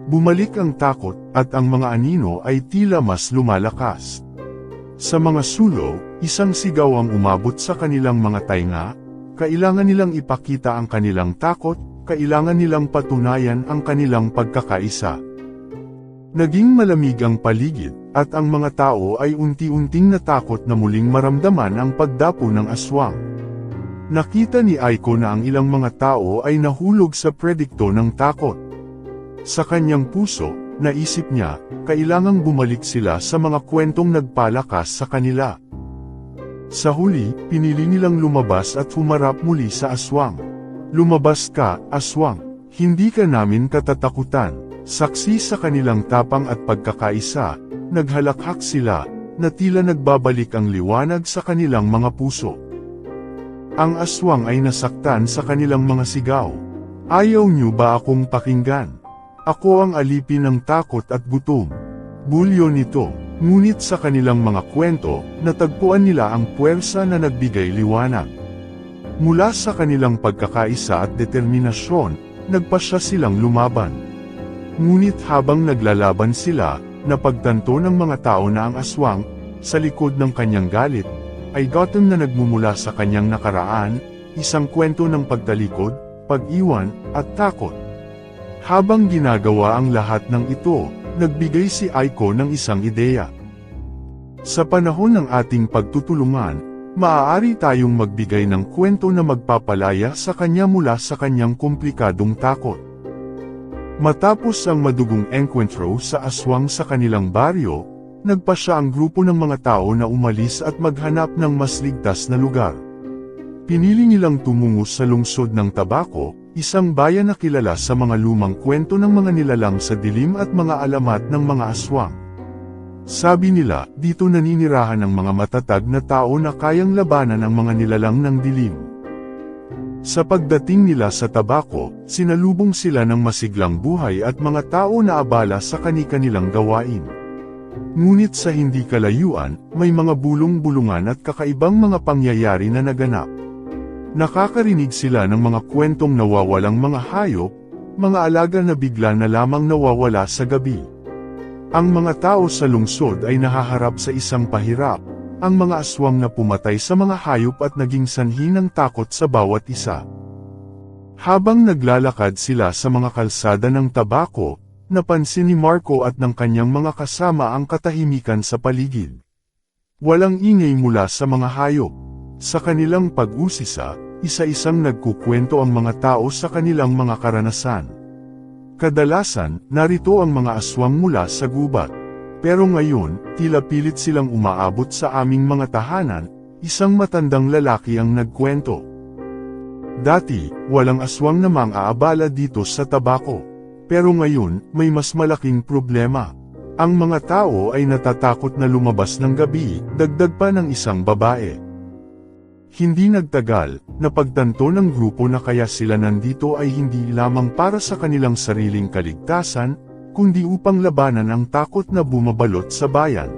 Bumalik ang takot, at ang mga anino ay tila mas lumalakas. Sa mga sulok, isang sigaw ang umabot sa kanilang mga tainga. Kailangan nilang ipakita ang kanilang takot, kailangan nilang patunayan ang kanilang pagkakaisa. Naging malamig ang paligid, at ang mga tao ay unti-unting natakot na muling maramdaman ang pagdapo ng aswang. Nakita ni Aiko na ang ilang mga tao ay nahulog sa predikto ng takot. Sa kanyang puso, naisip niya, kailangang bumalik sila sa mga kwentong nagpalakas sa kanila. Sa huli, pinili nilang lumabas at humarap muli sa aswang. "Lumabas ka, aswang. Hindi ka namin katatakutan." Saksi sa kanilang tapang at pagkakaisa, naghalakhak sila, na tila nagbabalik ang liwanag sa kanilang mga puso. Ang aswang ay nasaktan sa kanilang mga sigaw. "Ayaw niyo ba akong pakinggan? Ako ang alipin ng takot at gutom." Bulyo nito. Ngunit sa kanilang mga kwento, natagpuan nila ang puwersa na nagbigay liwanag. Mula sa kanilang pagkakaisa at determinasyon, nagpasya silang lumaban. Ngunit habang naglalaban sila, napagtanto ng mga tao na ang aswang, sa likod ng kanyang galit, ay gotem na nagmumula sa kanyang nakaraan, isang kwento ng pagtalikod, pag-iwan, at takot. Habang ginagawa ang lahat ng ito, nagbigay si Aiko ng isang ideya. "Sa panahon ng ating pagtutulungan, maaari tayong magbigay ng kwento na magpapalaya sa kanya mula sa kanyang komplikadong takot." Matapos ang madugong enkwentro sa aswang sa kanilang baryo, nagpasya ang grupo ng mga tao na umalis at maghanap ng mas ligtas na lugar. Pinili nilang tumungo sa lungsod ng Tabaco, isang bayan na kilala sa mga lumang kwento ng mga nilalang sa dilim at mga alamat ng mga aswang. Sabi nila, dito naninirahan ang mga matatag na tao na kayang labanan ang mga nilalang ng dilim. Sa pagdating nila sa Tabaco, sinalubong sila ng masiglang buhay at mga tao na abala sa kani-kanilang gawain. Ngunit sa hindi kalayuan, may mga bulong-bulungan at kakaibang mga pangyayari na naganap. Nakakarinig sila ng mga kwentong nawawalang mga hayop, mga alaga na bigla na lamang nawawala sa gabi. Ang mga tao sa lungsod ay nahaharap sa isang pahirap, ang mga aswang na pumatay sa mga hayop at naging sanhi ng takot sa bawat isa. Habang naglalakad sila sa mga kalsada ng tabako, napansin ni Marco at ng kanyang mga kasama ang katahimikan sa paligid. Walang ingay mula sa mga hayop. Sa kanilang pag-usisa, isa-isang nagkukwento ang mga tao sa kanilang mga karanasan. Kadalasan, narito ang mga aswang mula sa gubat. Pero ngayon, tila pilit silang umaabot sa aming mga tahanan, isang matandang lalaki ang nagkwento. Dati, walang aswang na mang-aabala dito sa tabako. Pero ngayon, may mas malaking problema. Ang mga tao ay natatakot na lumabas ng gabi, dagdag pa ng isang babae. Hindi nagtagal, napagtanto ng grupo na kaya sila nandito ay hindi lamang para sa kanilang sariling kaligtasan, kundi upang labanan ang takot na bumabalot sa bayan.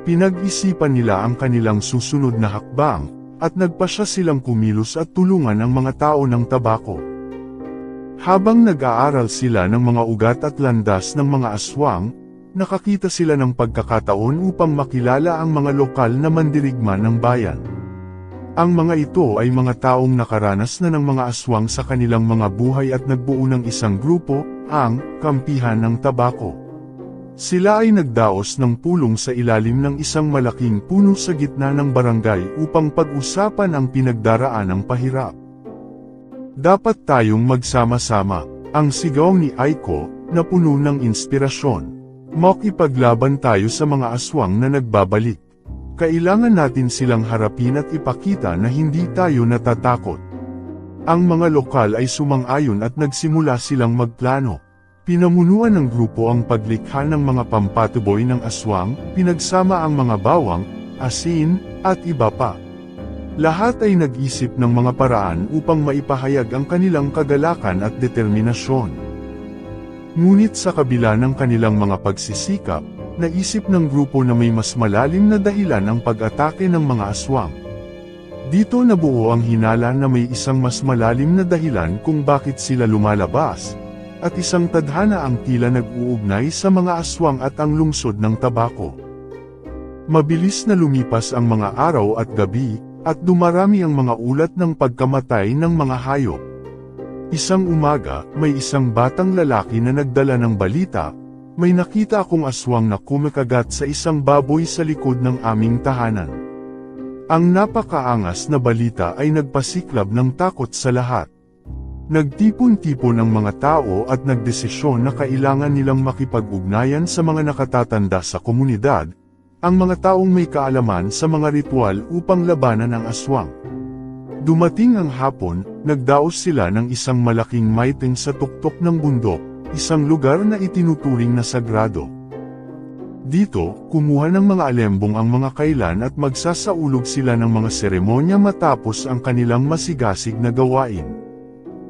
Pinag-isipan nila ang kanilang susunod na hakbang, at nagpasya silang kumilos at tulungan ang mga tao ng tabako. Habang nag-aaral sila ng mga ugat at landas ng mga aswang, nakakita sila ng pagkakataon upang makilala ang mga lokal na mandirigma ng bayan. Ang mga ito ay mga taong nakaranas na ng mga aswang sa kanilang mga buhay at nagbuo ng isang grupo, ang Kampihan ng Tabako. Sila ay nagdaos ng pulong sa ilalim ng isang malaking puno sa gitna ng barangay upang pag-usapan ang pinagdaraanang pahirap. Dapat tayong magsama-sama, ang sigaw ni Aiko, na puno ng inspirasyon. Makipaglaban tayo sa mga aswang na nagbabalik. Kailangan natin silang harapin at ipakita na hindi tayo natatakot. Ang mga lokal ay sumang-ayon at nagsimula silang magplano. Pinamunuan ng grupo ang paglikha ng mga pampatuboy ng aswang, pinagsama ang mga bawang, asin, at iba pa. Lahat ay nag-isip ng mga paraan upang maipahayag ang kanilang kagalakan at determinasyon. Ngunit sa kabila ng kanilang mga pagsisikap, naisip ng grupo na may mas malalim na dahilan ang pag-atake ng mga aswang. Dito nabuo ang hinala na may isang mas malalim na dahilan kung bakit sila lumalabas, at isang tadhana ang tila nag-uugnay sa mga aswang at ang lungsod ng tabako. Mabilis na lumipas ang mga araw at gabi, at dumarami ang mga ulat ng pagkamatay ng mga hayop. Isang umaga, may isang batang lalaki na nagdala ng balita, may nakita akong aswang na kumakagat sa isang baboy sa likod ng aming tahanan. Ang napakaangas na balita ay nagpasiklab ng takot sa lahat. Nagtipon-tipon ang mga tao at nagdesisyon na kailangan nilang makipag-ugnayan sa mga nakatatanda sa komunidad, ang mga taong may kaalaman sa mga ritual upang labanan ang aswang. Dumating ang hapon, nagdaos sila ng isang malaking maiting sa tuktok ng bundok, isang lugar na itinuturing na sagrado. Dito, kumuha ng mga alembong ang mga kailan at magsasaulog sila ng mga seremonya matapos ang kanilang masigasig na gawain.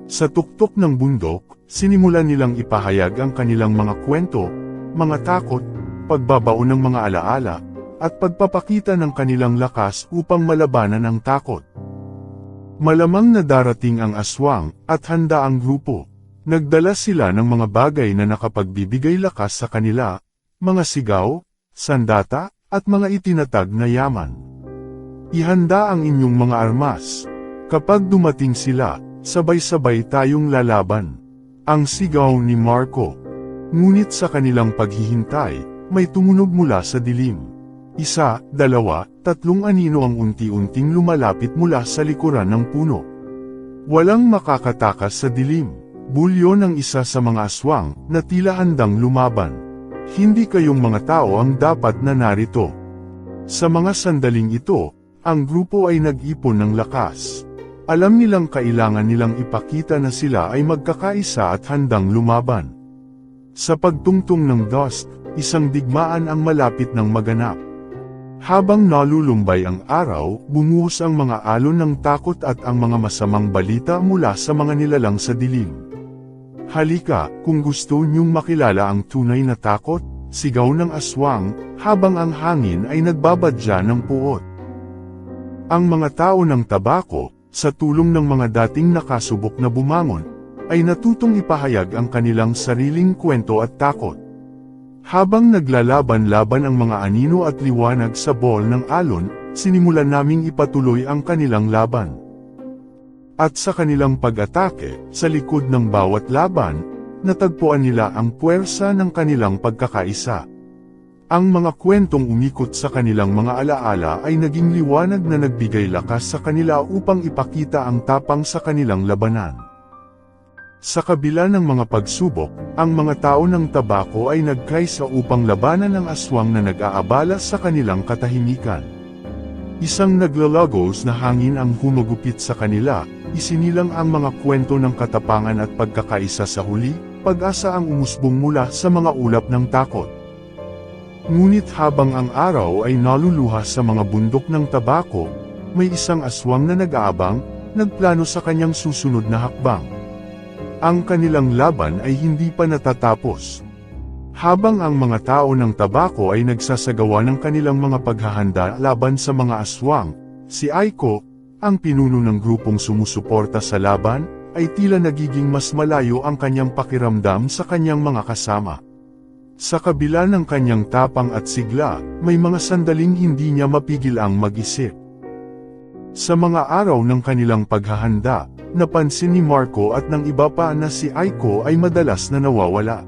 Sa tuktok ng bundok, sinimulan nilang ipahayag ang kanilang mga kwento, mga takot, pagbabaon ng mga alaala, at pagpapakita ng kanilang lakas upang malabanan ang takot. Malamang na darating ang aswang, at handa ang grupo. Nagdala sila ng mga bagay na nakapagbibigay lakas sa kanila, mga sigaw, sandata, at mga itinatag na yaman. Ihanda ang inyong mga armas. Kapag dumating sila, sabay-sabay tayong lalaban. Ang sigaw ni Marco. Ngunit sa kanilang paghihintay, may tumunog mula sa dilim. 1, 2, 3 anino ang unti-unting lumalapit mula sa likuran ng puno. Walang makakatakas sa dilim. Bulyo ng isa sa mga aswang, na tila handang lumaban. Hindi kayong mga tao ang dapat na narito. Sa mga sandaling ito, ang grupo ay nag-ipon ng lakas. Alam nilang kailangan nilang ipakita na sila ay magkakaisa at handang lumaban. Sa pagtungtong ng dusk, isang digmaan ang malapit ng maganap. Habang nalulumbay ang araw, bumuhos ang mga alon ng takot at ang mga masamang balita mula sa mga nilalang sa dilim. Halika, kung gusto niyong makilala ang tunay na takot, sigaw ng aswang, habang ang hangin ay nagbabadya ng puot. Ang mga tao ng tabako, sa tulong ng mga dating nakasubok na bumangon, ay natutong ipahayag ang kanilang sariling kwento at takot. Habang naglalaban-laban ang mga anino at liwanag sa ball ng alon, sinimulan naming ipatuloy ang kanilang laban. At sa kanilang pag-atake, sa likod ng bawat laban, natagpuan nila ang puwersa ng kanilang pagkakaisa. Ang mga kwentong umikot sa kanilang mga alaala ay naging liwanag na nagbigay lakas sa kanila upang ipakita ang tapang sa kanilang labanan. Sa kabila ng mga pagsubok, ang mga tao ng Tabaco ay nagkaisa upang labanan ang aswang na nag-aabala sa kanilang katahimikan. Isang naglalagos na hangin ang humagupit sa kanila, isinilang ang mga kwento ng katapangan at pagkakaisa sa huli, pag-asa ang umusbong mula sa mga ulap ng takot. Ngunit habang ang araw ay naluluha sa mga bundok ng Tabaco, may isang aswang na nag-aabang, nagplano sa kanyang susunod na hakbang. Ang kanilang laban ay hindi pa natatapos. Habang ang mga tao ng Tabaco ay nagsasagawa ng kanilang mga paghahanda laban sa mga aswang, si Aiko, ang pinuno ng grupong sumusuporta sa laban, ay tila nagiging mas malayo ang kanyang pakiramdam sa kanyang mga kasama. Sa kabila ng kanyang tapang at sigla, may mga sandaling hindi niya mapigil ang mag-isip. Sa mga araw ng kanilang paghahanda, napansin ni Marco at ng iba pa na si Aiko ay madalas na nawawala.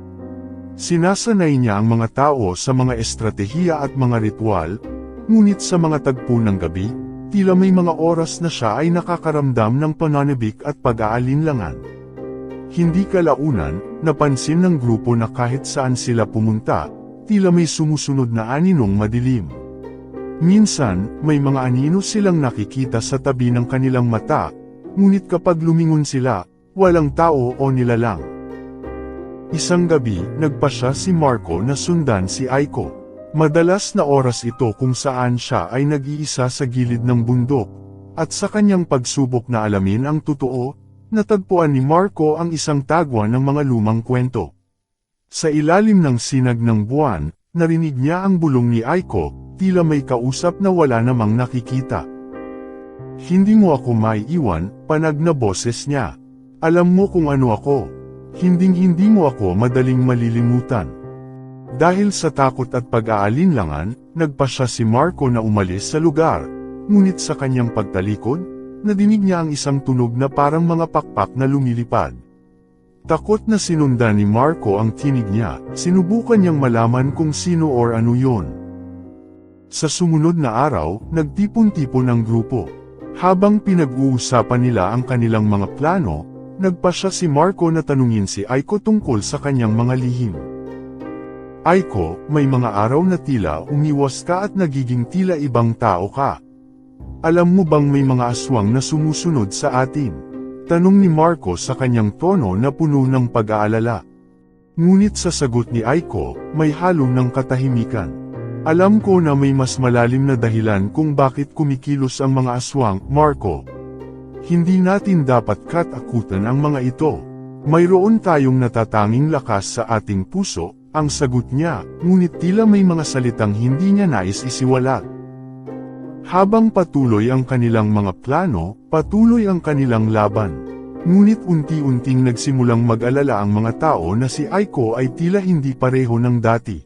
Sinasanay niya ang mga tao sa mga estratehiya at mga ritual, ngunit sa mga tagpo ng gabi, tila may mga oras na siya ay nakakaramdam ng pananabik at pag-aalinlangan. Hindi kalaunan, napansin ng grupo na kahit saan sila pumunta, tila may sumusunod na aninong madilim. Minsan, may mga anino silang nakikita sa tabi ng kanilang mata, ngunit kapag lumingon sila, walang tao o nilalang. Isang gabi, nagpasya si Marco na sundan si Aiko. Madalas na oras ito kung saan siya ay nag-iisa sa gilid ng bundok, at sa kanyang pagsubok na alamin ang totoo, natagpuan ni Marco ang isang tagwa ng mga lumang kwento. Sa ilalim ng sinag ng buwan, narinig niya ang bulong ni Aiko, tila may kausap na wala namang nakikita. "Hindi mo ako maiiwan," panag na boses niya. "Alam mo kung ano ako. Hinding-hindi mo ako madaling malilimutan." Dahil sa takot at pag-aalinlangan, nagpasya si Marco na umalis sa lugar, ngunit sa kanyang pagtalikod, nadinig niya ang isang tunog na parang mga pakpak na lumilipad. Takot na sinundan ni Marco ang tinig niya, sinubukan niyang malaman kung sino or ano yon. Sa sumunod na araw, nagtipon-tipon ang grupo. Habang pinag-uusapan nila ang kanilang mga plano, nagpasya si Marco na tanungin si Aiko tungkol sa kanyang mga lihim. "Aiko, may mga araw na tila umiwas ka at nagiging tila ibang tao ka. Alam mo bang may mga aswang na sumusunod sa atin?" Tanong ni Marco sa kanyang tono na puno ng pag-aalala. Ngunit sa sagot ni Aiko, may halo ng katahimikan. "Alam ko na may mas malalim na dahilan kung bakit kumikilos ang mga aswang, Marco. Hindi natin dapat katakutan ang mga ito. Mayroon tayong natatanging lakas sa ating puso," ang sagot niya, ngunit tila may mga salitang hindi niya nais isiwalat. Habang patuloy ang kanilang mga plano, patuloy ang kanilang laban. Ngunit unti-unting nagsimulang mag-alala ang mga tao na si Aiko ay tila hindi pareho ng dati.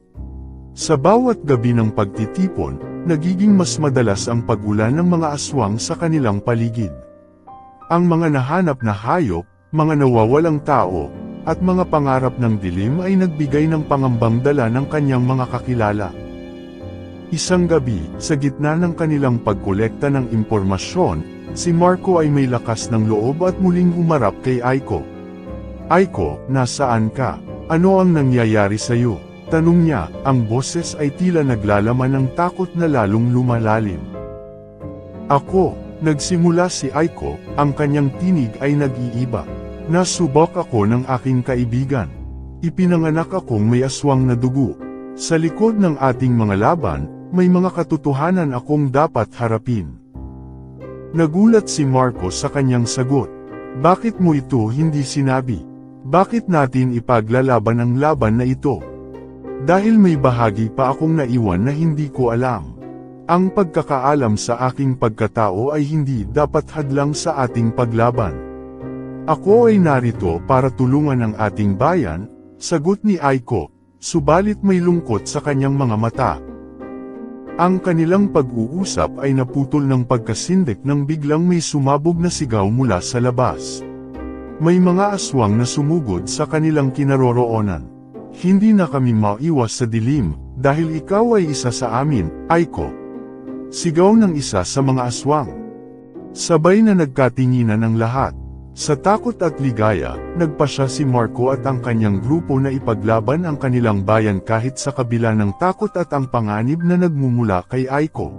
Sa bawat gabi ng pagtitipon, nagiging mas madalas ang pag-ulan ng mga aswang sa kanilang paligid. Ang mga nahanap na hayop, mga nawawalang tao, at mga pangarap ng dilim ay nagbigay ng pangambang dala ng kanyang mga kakilala. Isang gabi, sa gitna ng kanilang pagkolekta ng impormasyon, si Marco ay may lakas ng loob at muling humarap kay Aiko. "Aiko, nasaan ka? Ano ang nangyayari sa'yo?" tanong niya, ang boses ay tila naglalaman ng takot na lalong lumalalim. "Ako," nagsimula si Aiko, ang kanyang tinig ay nag-iiba. "Nasubok ako ng aking kaibigan. Ipinanganak akong may aswang na dugo. Sa likod ng ating mga laban, may mga katotohanan akong dapat harapin." Nagulat si Marco sa kanyang sagot. "Bakit mo ito hindi sinabi? Bakit natin ipaglalaban ang laban na ito? Dahil may bahagi pa akong naiwan na hindi ko alam. Ang pagkakaalam sa aking pagkatao ay hindi dapat hadlang sa ating paglaban. Ako ay narito para tulungan ang ating bayan," sagot ni Aiko, subalit may lungkot sa kanyang mga mata. Ang kanilang pag-uusap ay naputol ng pagkasindik nang biglang may sumabog na sigaw mula sa labas. May mga aswang na sumugod sa kanilang kinaroroonan. Hindi na kami maiwas sa dilim, dahil ikaw ay isa sa amin, Aiko. Sigaw ng isa sa mga aswang. Sabay na nagkatinginan ang lahat. Sa takot at ligaya, nagpasya si Marco at ang kanyang grupo na ipaglaban ang kanilang bayan kahit sa kabila ng takot at ang panganib na nagmumula kay Aiko.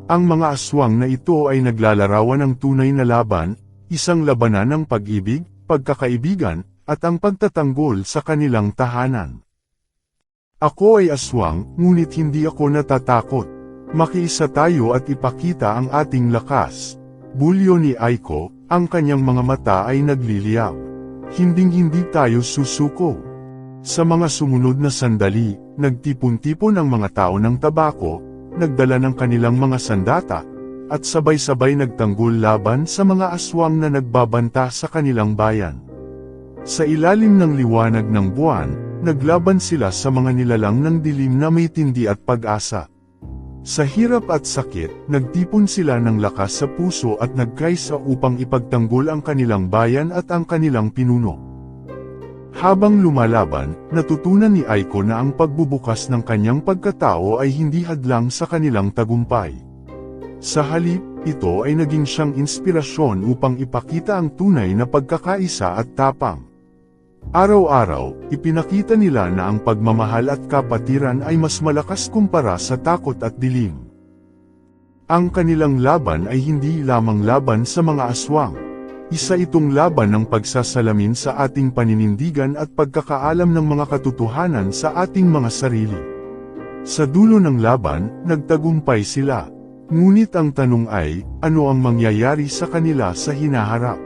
Ang mga aswang na ito ay naglalarawan ng tunay na laban, isang labanan ng pag-ibig, pagkakaibigan, at ang pagtatanggol sa kanilang tahanan. Ako ay aswang, ngunit hindi ako natatakot. Makiisa tayo at ipakita ang ating lakas. Bulyo ni Aiko, ang kanyang mga mata ay nagliliyab. Hinding-hindi tayo susuko. Sa mga sumunod na sandali, nagtipon-tipon ang mga tao ng tabako, nagdala ng kanilang mga sandata, at sabay-sabay nagtanggol laban sa mga aswang na nagbabanta sa kanilang bayan. Sa ilalim ng liwanag ng buwan, naglaban sila sa mga nilalang ng dilim na may tindi at pag-asa. Sa hirap at sakit, nagtipon sila ng lakas sa puso at nagkaisa upang ipagtanggol ang kanilang bayan at ang kanilang pinuno. Habang lumalaban, natutunan ni Aiko na ang pagbubukas ng kanyang pagkatao ay hindi hadlang sa kanilang tagumpay. Sa halip, ito ay naging siyang inspirasyon upang ipakita ang tunay na pagkakaisa at tapang. Araw-araw, ipinakita nila na ang pagmamahal at kapatiran ay mas malakas kumpara sa takot at dilim. Ang kanilang laban ay hindi lamang laban sa mga aswang. Isa itong laban ng pagsasalamin sa ating paninindigan at pagkakaalam ng mga katotohanan sa ating mga sarili. Sa dulo ng laban, nagtagumpay sila. Ngunit ang tanong ay, ano ang mangyayari sa kanila sa hinaharap?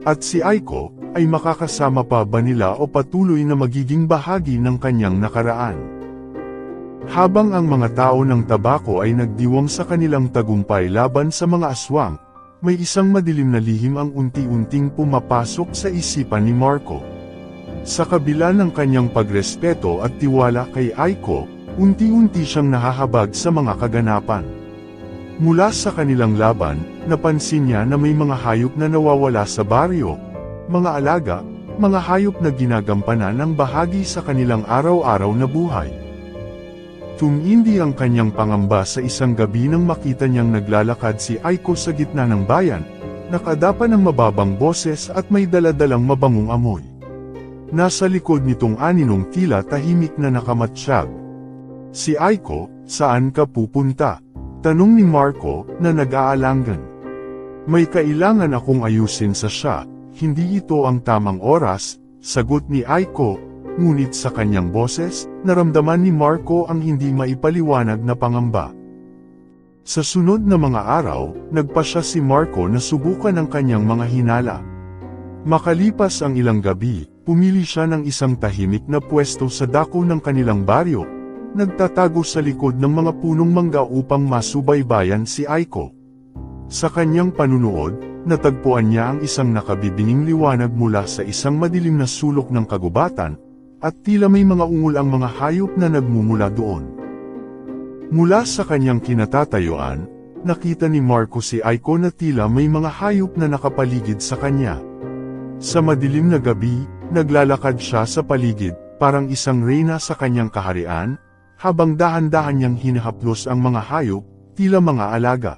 At si Aiko, ay makakasama pa ba nila o patuloy na magiging bahagi ng kanyang nakaraan? Habang ang mga tao ng tabako ay nagdiwang sa kanilang tagumpay laban sa mga aswang, may isang madilim na lihim ang unti-unting pumapasok sa isipan ni Marco. Sa kabila ng kanyang pagrespeto at tiwala kay Aiko, unti-unti siyang nahahabag sa mga kaganapan. Mula sa kanilang laban, napansin niya na may mga hayop na nawawala sa baryo, mga alaga, mga hayop na ginagampanan ng bahagi sa kanilang araw-araw na buhay. Tumindi ang kanyang pangamba sa isang gabi nang makita niyang naglalakad si Aiko sa gitna ng bayan, nakadapa ng mababang boses at may daladalang mabangong amoy. Nasa likod nitong aninong tila tahimik na nakamatsyag. Si Aiko, saan ka pupunta? Tanong ni Marco, na nag-aalangan. May kailangan akong ayusin sa siya, hindi ito ang tamang oras, sagot ni Aiko, ngunit sa kanyang boses, naramdaman ni Marco ang hindi maipaliwanag na pangamba. Sa sunod na mga araw, nagpasya si Marco na subukan ang kanyang mga hinala. Makalipas ang ilang gabi, pumili siya ng isang tahimik na pwesto sa dako ng kanilang baryo, nagtatago sa likod ng mga punong mangga upang masubaybayan si Aiko. Sa kanyang panunood, natagpuan niya ang isang nakabibinging liwanag mula sa isang madilim na sulok ng kagubatan, at tila may mga ungol ang mga hayop na nagmumula doon. Mula sa kanyang kinatatayuan, nakita ni Marco si Aiko na tila may mga hayop na nakapaligid sa kanya. Sa madilim na gabi, naglalakad siya sa paligid, parang isang reyna sa kanyang kaharian, habang dahan-dahan niyang hinahaplos ang mga hayop, tila mga alaga.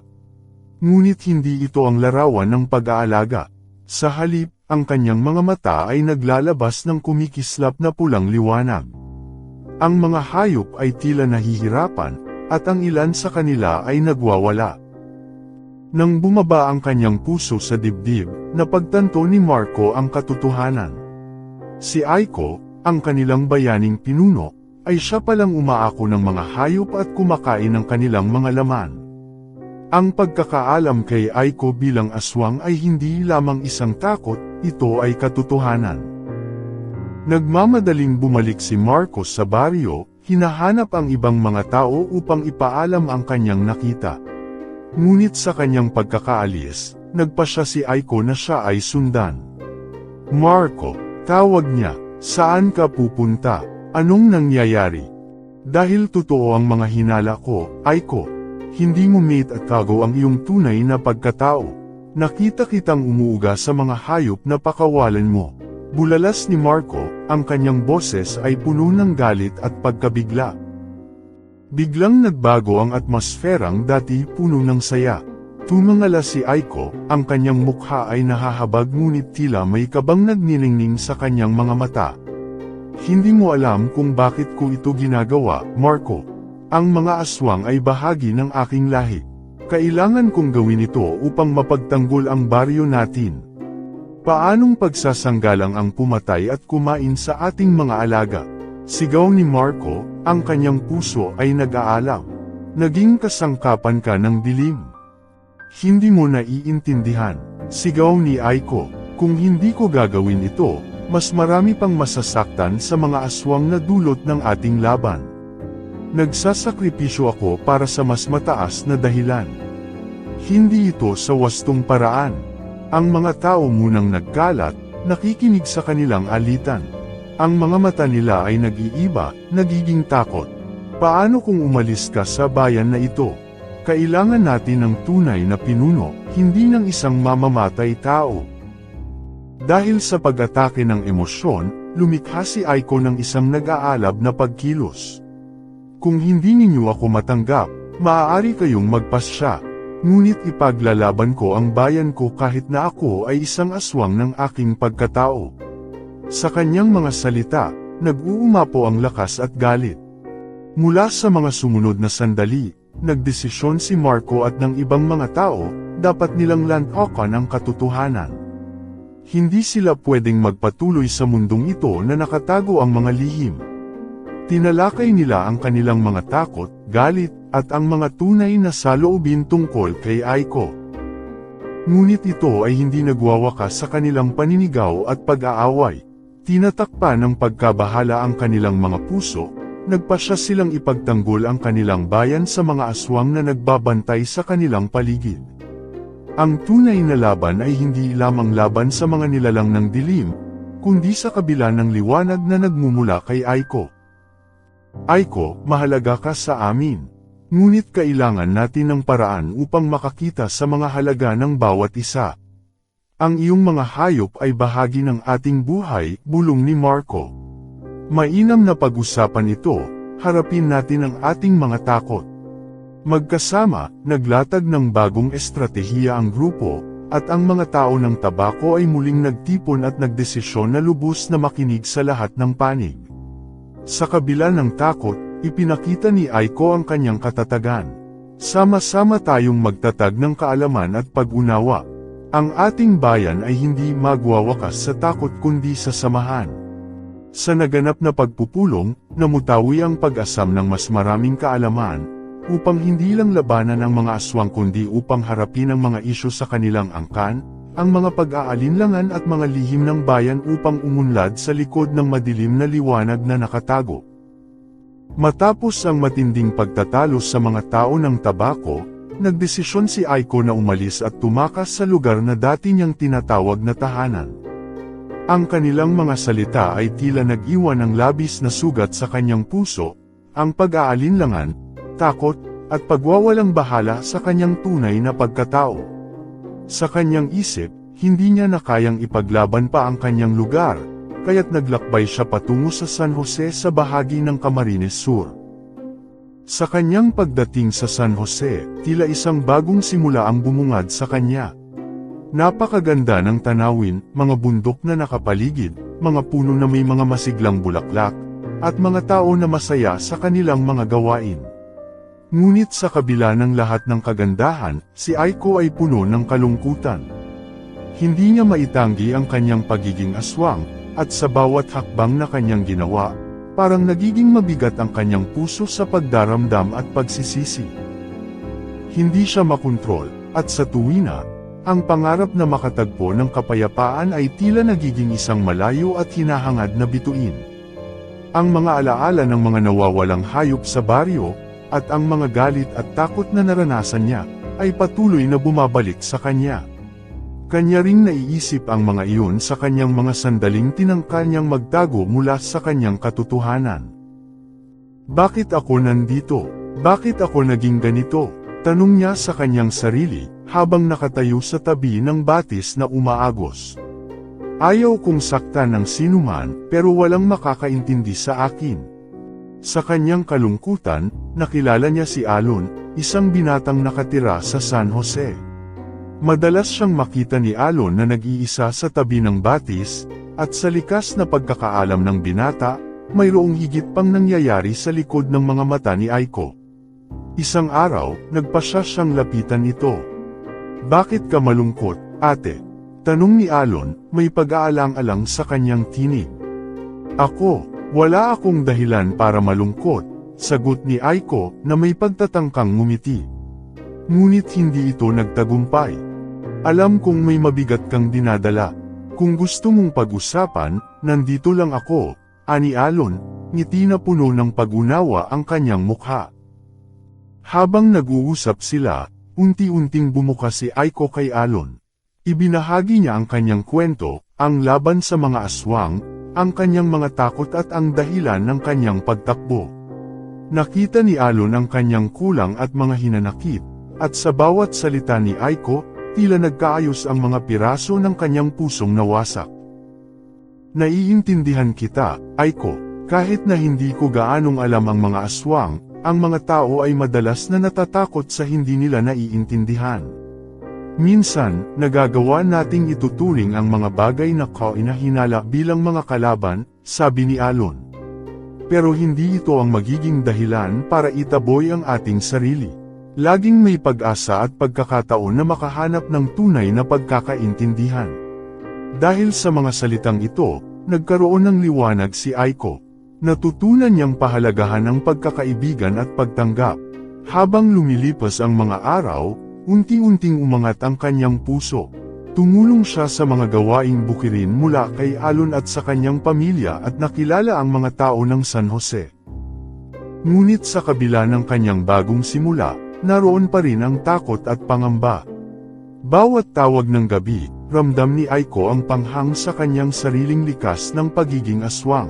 Ngunit hindi ito ang larawan ng pag-aalaga. Sa halip, ang kanyang mga mata ay naglalabas ng kumikislap na pulang liwanag. Ang mga hayop ay tila nahihirapan, at ang ilan sa kanila ay nagwawala. Nang bumaba ang kanyang puso sa dibdib, napagtanto ni Marco ang katotohanan. Si Aiko, ang kanilang bayaning pinuno, ay siya palang umaako ng mga hayop at kumakain ng kanilang mga laman. Ang pagkakaalam kay Aiko bilang aswang ay hindi lamang isang takot, ito ay katotohanan. Nagmamadaling bumalik si Marcos sa baryo, hinahanap ang ibang mga tao upang ipaalam ang kanyang nakita. Ngunit sa kanyang pagkakaalis, nagpasya si Aiko na siya ay sundan. Marco, tawag niya, saan ka pupunta? Anong nangyayari? Dahil totoo ang mga hinala ko, Aiko, hindi mo mate at kago ang iyong tunay na pagkatao. Nakita kitang umuuga sa mga hayop na pakawalan mo. Bulalas ni Marco, ang kanyang boses ay puno ng galit at pagkabigla. Biglang nagbago ang atmosferang dati puno ng saya. Tumangala si Aiko, ang kanyang mukha ay nahahabag ngunit tila may kabang nagniningning sa kanyang mga mata. Hindi mo alam kung bakit ko ito ginagawa, Marco. Ang mga aswang ay bahagi ng aking lahi. Kailangan kong gawin ito upang mapagtanggol ang baryo natin. Paanong pagsasanggalang ang pumatay at kumain sa ating mga alaga? Sigaw ni Marco, ang kanyang puso ay nag-aalam. Naging kasangkapan ka ng dilim. Hindi mo naiintindihan, sigaw ni Aiko, kung hindi ko gagawin ito, mas marami pang masasaktan sa mga aswang na dulot ng ating laban. Nagsasakripisyo ako para sa mas mataas na dahilan. Hindi ito sa wastong paraan. Ang mga tao munang nagkalat, nakikinig sa kanilang alitan. Ang mga mata nila ay nag-iiba, nagiging takot. Paano kung umalis ka sa bayan na ito? Kailangan natin ng tunay na pinuno, hindi ng isang mamamatay tao. Dahil sa pag-atake ng emosyon, lumikha si Aiko ng isang nag-aalab na pagkilos. Kung hindi ninyo ako matanggap, maaari kayong magpasya. Ngunit ipaglalaban ko ang bayan ko kahit na ako ay isang aswang ng aking pagkatao. Sa kanyang mga salita, nag-uumapo ang lakas at galit. Mula sa mga sumunod na sandali, nagdesisyon si Marco at ng ibang mga tao, dapat nilang lantakan ang katotohanan. Hindi sila pwedeng magpatuloy sa mundong ito na nakatago ang mga lihim. Tinalakay nila ang kanilang mga takot, galit, at ang mga tunay na saloobin tungkol kay Aiko. Ngunit ito ay hindi nagwawakas sa kanilang paninigaw at pag-aaway. Tinatakpan ng pagkabahala ang kanilang mga puso, nagpasya silang ipagtanggol ang kanilang bayan sa mga aswang na nagbabantay sa kanilang paligid. Ang tunay na laban ay hindi lamang laban sa mga nilalang ng dilim, kundi sa kabila ng liwanag na nagmumula kay Aiko. Aiko, mahalaga ka sa amin. Ngunit kailangan natin ng paraan upang makakita sa mga halaga ng bawat isa. Ang iyong mga hayop ay bahagi ng ating buhay, bulong ni Marco. Mainam na pag-usapan ito, harapin natin ang ating mga takot. Magkasama, naglatag ng bagong estratehiya ang grupo, at ang mga tao ng tabako ay muling nagtipon at nagdesisyon na lubos na makinig sa lahat ng panig. Sa kabila ng takot, ipinakita ni Aiko ang kanyang katatagan. Sama-sama tayong magtatag ng kaalaman at pag-unawa. Ang ating bayan ay hindi magwawakas sa takot kundi sa samahan. Sa naganap na pagpupulong, namutawi ang pag-asam ng mas maraming kaalaman, upang hindi lang labanan ang mga aswang kundi upang harapin ang mga isyu sa kanilang angkan, ang mga pag-aalinlangan at mga lihim ng bayan upang umunlad sa likod ng madilim na liwanag na nakatago. Matapos ang matinding pagtatalo sa mga tao ng tabako, nagdesisyon si Aiko na umalis at tumakas sa lugar na dati niyang tinatawag na tahanan. Ang kanilang mga salita ay tila nag-iwan ng labis na sugat sa kanyang puso, ang pag-aalinlangan, takot, at pagwawalang bahala sa kanyang tunay na pagkatao. Sa kanyang isip, hindi niya na kayang ipaglaban pa ang kanyang lugar, kaya't naglakbay siya patungo sa San Jose sa bahagi ng Camarines Sur. Sa kanyang pagdating sa San Jose, tila isang bagong simula ang bumungad sa kanya. Napakaganda ng tanawin, mga bundok na nakapaligid, mga puno na may mga masiglang bulaklak, at mga tao na masaya sa kanilang mga gawain. Ngunit sa kabila ng lahat ng kagandahan, si Aiko ay puno ng kalungkutan. Hindi niya maitanggi ang kanyang pagiging aswang, at sa bawat hakbang na kanyang ginawa, parang nagiging mabigat ang kanyang puso sa pagdaramdam at pagsisisi. Hindi siya makontrol, at sa tuwina, ang pangarap na makatagpo ng kapayapaan ay tila nagiging isang malayo at hinahangad na bituin. Ang mga alaala ng mga nawawalang hayop sa baryo, at ang mga galit at takot na naranasan niya, ay patuloy na bumabalik sa kanya. Kanya ring naiisip ang mga iyon sa kanyang mga sandaling tinangka niyang magtago mula sa kanyang katotohanan. Bakit ako nandito? Bakit ako naging ganito? Tanong niya sa kanyang sarili, habang nakatayo sa tabi ng batis na umaagos. Ayaw kong saktan ng sinuman, pero walang makakaintindi sa akin. Sa kanyang kalungkutan, nakilala niya si Alon, isang binatang nakatira sa San Jose. Madalas siyang makita ni Alon na nag-iisa sa tabi ng batis, at sa likas na pagkakaalam ng binata, mayroong higit pang nangyayari sa likod ng mga mata ni Aiko. Isang araw, nagpasya siyang lapitan ito. Bakit ka malungkot, ate? Tanong ni Alon, may pag-aalang-alang sa kanyang tinig. Ako, wala akong dahilan para malungkot, sagot ni Aiko na may pagtatangkang ngumiti. Ngunit hindi ito nagtagumpay. Alam kong may mabigat kang dinadala. Kung gusto mong pag-usapan, nandito lang ako, ani Alon, ngiti na puno ng pag-unawa ang kanyang mukha. Habang nag-uusap sila, unti-unting bumuka si Aiko kay Alon. Ibinahagi niya ang kanyang kwento, ang laban sa mga aswang, ang kanyang mga takot at ang dahilan ng kanyang pagtakbo. Nakita ni Alon ang kanyang kulang at mga hinanakit, at sa bawat salita ni Aiko, tila nagkaayos ang mga piraso ng kanyang pusong nawasak. Naiintindihan kita, Aiko, kahit na hindi ko gaanong alam ang mga aswang, ang mga tao ay madalas na natatakot sa hindi nila naiintindihan. Minsan, nagagawa nating ituturing ang mga bagay na kainahinala bilang mga kalaban, sabi ni Alon. Pero hindi ito ang magiging dahilan para itaboy ang ating sarili. Laging may pag-asa at pagkakataon na makahanap ng tunay na pagkakaintindihan. Dahil sa mga salitang ito, nagkaroon ng liwanag si Aiko. Natutunan niyang pahalagahan ang pagkakaibigan at pagtanggap. Habang lumilipas ang mga araw, unti-unting umangat ang kanyang puso. Tumulong siya sa mga gawaing bukirin mula kay Alon at sa kanyang pamilya at nakilala ang mga tao ng San Jose. Ngunit sa kabila ng kanyang bagong simula, naroon pa rin ang takot at pangamba. Bawat tawag ng gabi, ramdam ni Aiko ang panghang sa kanyang sariling likas ng pagiging aswang.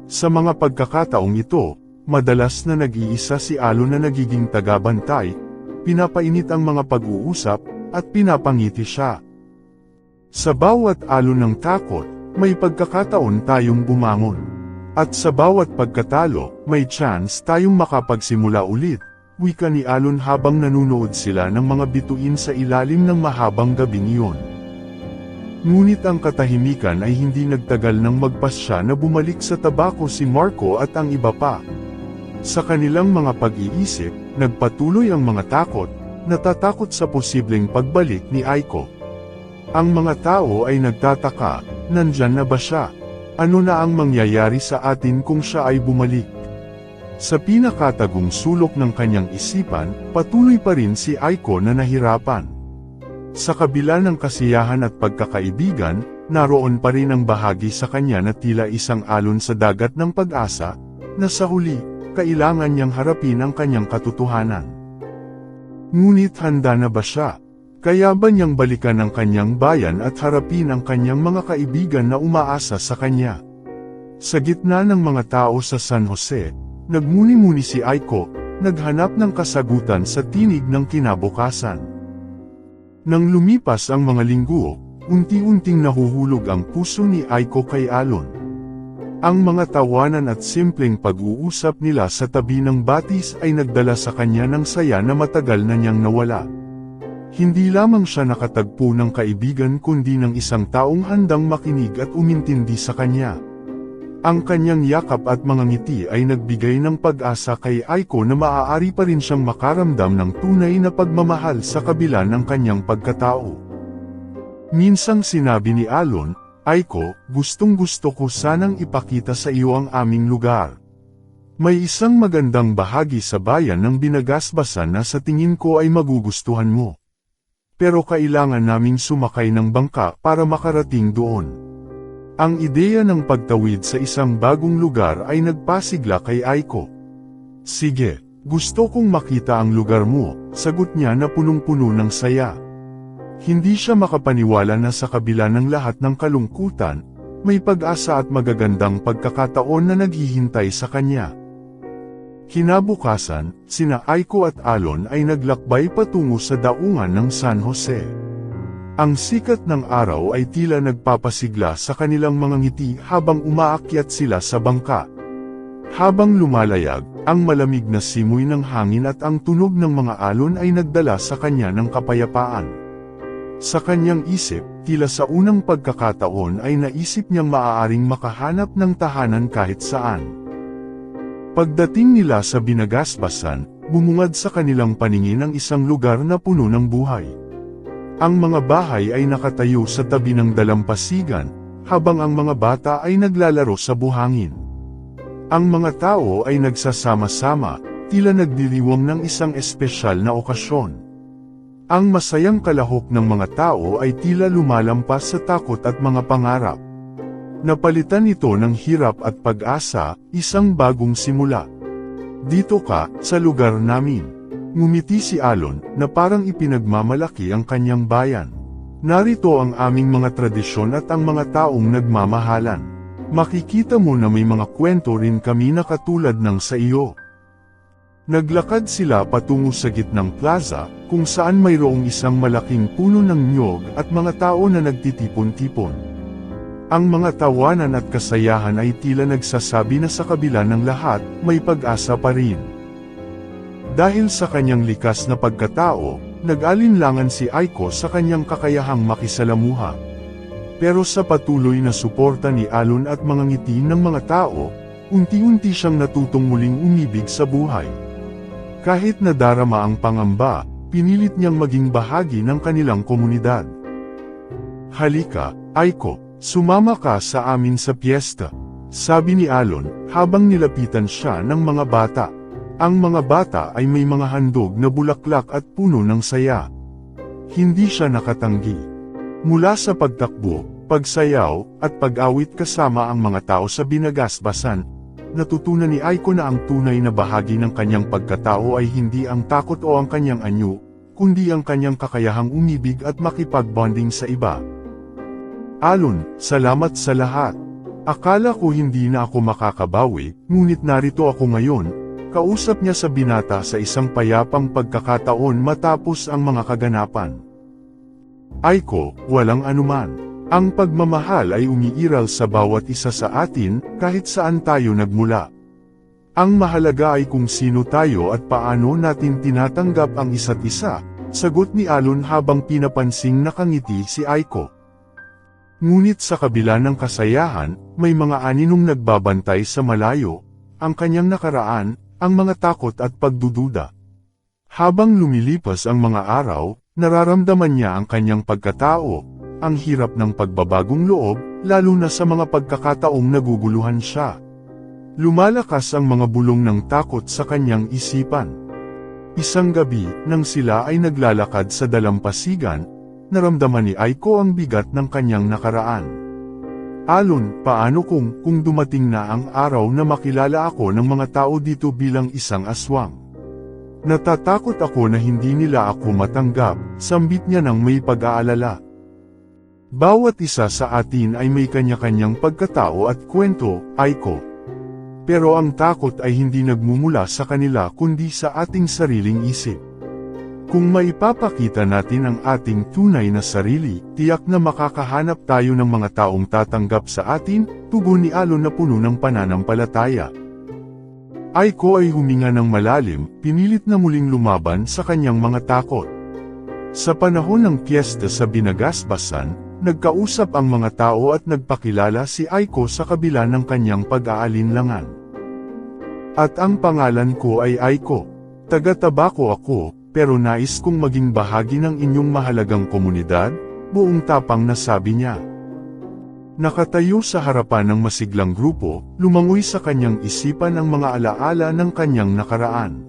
Sa mga pagkakataong ito, madalas na nag-iisa si Alon na nagiging tagabantay, pinapainit ang mga pag-uusap, at pinapangiti siya. Sa bawat alon ng takot, may pagkakataon tayong bumangon. At sa bawat pagkatalo, may chance tayong makapagsimula ulit, wika ni Alon habang nanunood sila ng mga bituin sa ilalim ng mahabang gabing iyon. Ngunit ang katahimikan ay hindi nagtagal nang magpasya na bumalik sa tabako si Marco at ang iba pa. Sa kanilang mga pag-iisip, nagpatuloy ang mga takot, natatakot sa posibleng pagbalik ni Aiko. Ang mga tao ay nagtataka, nandyan na ba siya? Ano na ang mangyayari sa atin kung siya ay bumalik? Sa pinakatagong sulok ng kanyang isipan, patuloy pa rin si Aiko na nahirapan. Sa kabila ng kasiyahan at pagkakaibigan, naroon pa rin ang bahagi sa kanya na tila isang alon sa dagat ng pag-asa, na sa huli, kailangan niyang harapin ang kanyang katotohanan. Ngunit handa na ba siya? Kaya ba niyang balikan ang kanyang bayan at harapin ang kanyang mga kaibigan na umaasa sa kanya? Sa gitna ng mga tao sa San Jose, nagmuni-muni si Aiko, naghanap ng kasagutan sa tinig ng kinabukasan. Nang lumipas ang mga linggo, unti-unting nahuhulog ang puso ni Aiko kay Alon. Ang mga tawanan at simpleng pag-uusap nila sa tabi ng batis ay nagdala sa kanya ng saya na matagal na niyang nawala. Hindi lamang siya nakatagpo ng kaibigan kundi ng isang taong handang makinig at umintindi sa kanya. Ang kanyang yakap at mga ngiti ay nagbigay ng pag-asa kay Aiko na maaari pa rin siyang makaramdam ng tunay na pagmamahal sa kabila ng kanyang pagkatao. Minsang sinabi ni Alon, Aiko, gustong-gusto ko sanang ipakita sa iyo ang aming lugar. May isang magandang bahagi sa bayan ng binagasbasan na sa tingin ko ay magugustuhan mo. Pero kailangan naming sumakay ng bangka para makarating doon. Ang ideya ng pagtawid sa isang bagong lugar ay nagpasigla kay Aiko. Sige, gusto kong makita ang lugar mo, sagot niya na punong-puno ng saya. Hindi siya makapaniwala na sa kabila ng lahat ng kalungkutan, may pag-asa at magagandang pagkakataon na naghihintay sa kanya. Kinabukasan, sina Aiko at Alon ay naglakbay patungo sa daungan ng San Jose. Ang sikat ng araw ay tila nagpapasigla sa kanilang mga ngiti habang umaakyat sila sa bangka. Habang lumalayag, ang malamig na simoy ng hangin at ang tunog ng mga alon ay nagdala sa kanya ng kapayapaan. Sa kanyang isip, tila sa unang pagkakataon ay naisip niyang maaaring makahanap ng tahanan kahit saan. Pagdating nila sa Binagasbasan, bumungad sa kanilang paningin ang isang lugar na puno ng buhay. Ang mga bahay ay nakatayo sa tabi ng dalampasigan, habang ang mga bata ay naglalaro sa buhangin. Ang mga tao ay nagsasama-sama, tila nagdiriwang ng isang espesyal na okasyon. Ang masayang kalahok ng mga tao ay tila lumalampas sa takot at mga pangarap. Napalitan ito ng hirap at pag-asa, isang bagong simula. Dito ka, sa lugar namin. Ngumiti si Alon, na parang ipinagmamalaki ang kanyang bayan. Narito ang aming mga tradisyon at ang mga taong nagmamahalan. Makikita mo na may mga kwento rin kami na katulad ng sa iyo. Naglakad sila patungo sa gitnang plaza, kung saan mayroong isang malaking puno ng niyog at mga tao na nagtitipon-tipon. Ang mga tawanan at kasayahan ay tila nagsasabi na sa kabila ng lahat, may pag-asa pa rin. Dahil sa kanyang likas na pagkatao, nag-alinlangan si Aiko sa kanyang kakayahang makisalamuha. Pero sa patuloy na suporta ni Alon at mga ngiti ng mga tao, unti-unti siyang natutong muling umibig sa buhay. Kahit nadarama ang pangamba, pinilit niyang maging bahagi ng kanilang komunidad. Halika, Aiko, sumama ka sa amin sa piyesta, sabi ni Alon, habang nilapitan siya ng mga bata. Ang mga bata ay may mga handog na bulaklak at puno ng saya. Hindi siya nakatanggi. Mula sa pagtakbo, pagsayaw, at pag-awit kasama ang mga tao sa Binagasbasan, natutunan ni Aiko na ang tunay na bahagi ng kanyang pagkatao ay hindi ang takot o ang kanyang anyo, kundi ang kanyang kakayahang umibig at makipag-bonding sa iba. Alon, salamat sa lahat. Akala ko hindi na ako makakabawi, ngunit narito ako ngayon. Kausap niya sa binata sa isang payapang pagkakataon matapos ang mga kaganapan. Aiko, walang anuman. Ang pagmamahal ay umiiral sa bawat isa sa atin, kahit saan tayo nagmula. Ang mahalaga ay kung sino tayo at paano natin tinatanggap ang isa't isa, sagot ni Alon habang pinapansing nakangiti si Aiko. Ngunit sa kabila ng kasayahan, may mga aninong nagbabantay sa malayo, ang kanyang nakaraan, ang mga takot at pagdududa. Habang lumilipas ang mga araw, nararamdaman niya ang kanyang pagkatao, ang hirap ng pagbabagong loob, lalo na sa mga pagkakataong naguguluhan siya. Lumalakas ang mga bulong ng takot sa kanyang isipan. Isang gabi, nang sila ay naglalakad sa dalampasigan, naramdaman ni Aiko ang bigat ng kanyang nakaraan. Alon, paano kung dumating na ang araw na makilala ako ng mga tao dito bilang isang aswang? Natatakot ako na hindi nila ako matanggap, sambit niya ng may pag-aalala. Bawat isa sa atin ay may kanya-kanyang pagkatao at kwento, Aiko. Pero ang takot ay hindi nagmumula sa kanila kundi sa ating sariling isip. Kung maipapakita natin ang ating tunay na sarili, tiyak na makakahanap tayo ng mga taong tatanggap sa atin, tugon ni Alon na puno ng pananampalataya. Aiko ay huminga ng malalim, pinilit na muling lumaban sa kanyang mga takot. Sa panahon ng piyesta sa Binagasbasan, nagkausap ang mga tao at nagpakilala si Aiko sa kabila ng kanyang pag-aalinlangan. At ang pangalan ko ay Aiko. Taga-Tabaco ako, pero nais kong maging bahagi ng inyong mahalagang komunidad, buong tapang na sabi niya. Nakatayo sa harapan ng masiglang grupo, lumangoy sa kanyang isipan ang mga alaala ng kanyang nakaraan.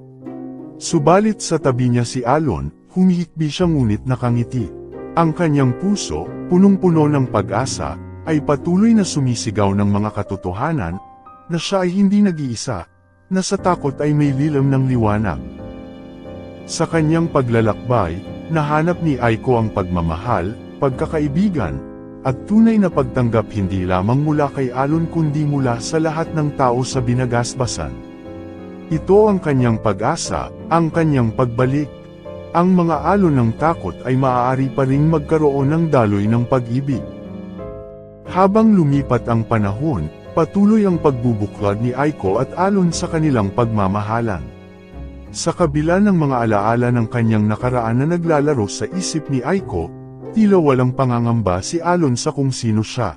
Subalit sa tabi niya si Alon, humihikbi siya ngunit nakangiti. Ang kanyang puso, punong-puno ng pag-asa, ay patuloy na sumisigaw ng mga katotohanan, na siya ay hindi nag-iisa, na sa takot ay may lilam ng liwanag. Sa kanyang paglalakbay, nahanap ni Aiko ang pagmamahal, pagkakaibigan, at tunay na pagtanggap hindi lamang mula kay Alon kundi mula sa lahat ng tao sa Binagasbasan. Ito ang kanyang pag-asa, ang kanyang pagbalik. Ang mga alon ng takot ay maaari pa ring magkaroon ng daloy ng pag-ibig. Habang lumipat ang panahon, patuloy ang pagbubuklod ni Aiko at Alon sa kanilang pagmamahalan. Sa kabila ng mga alaala ng kanyang nakaraan na naglalaro sa isip ni Aiko, tila walang pangangamba si Alon sa kung sino siya.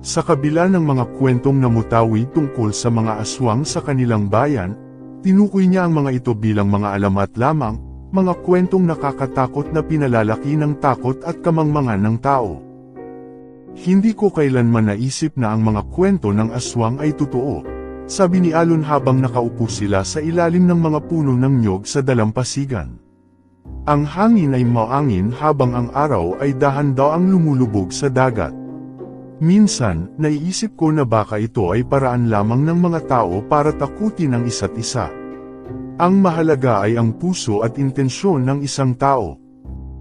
Sa kabila ng mga kwentong namutawi tungkol sa mga aswang sa kanilang bayan, tinukoy niya ang mga ito bilang mga alamat lamang, mga kwentong nakakatakot na pinalalaki ng takot at kamangmangan ng tao. Hindi ko kailanman naisip na ang mga kwento ng aswang ay totoo, sabi ni Alon habang nakaupo sila sa ilalim ng mga puno ng nyog sa dalampasigan. Ang hangin ay maangin habang ang araw ay dahan-daang lumulubog sa dagat. Minsan, naiisip ko na baka ito ay paraan lamang ng mga tao para takutin ang isa't isa. Ang mahalaga ay ang puso at intensyon ng isang tao.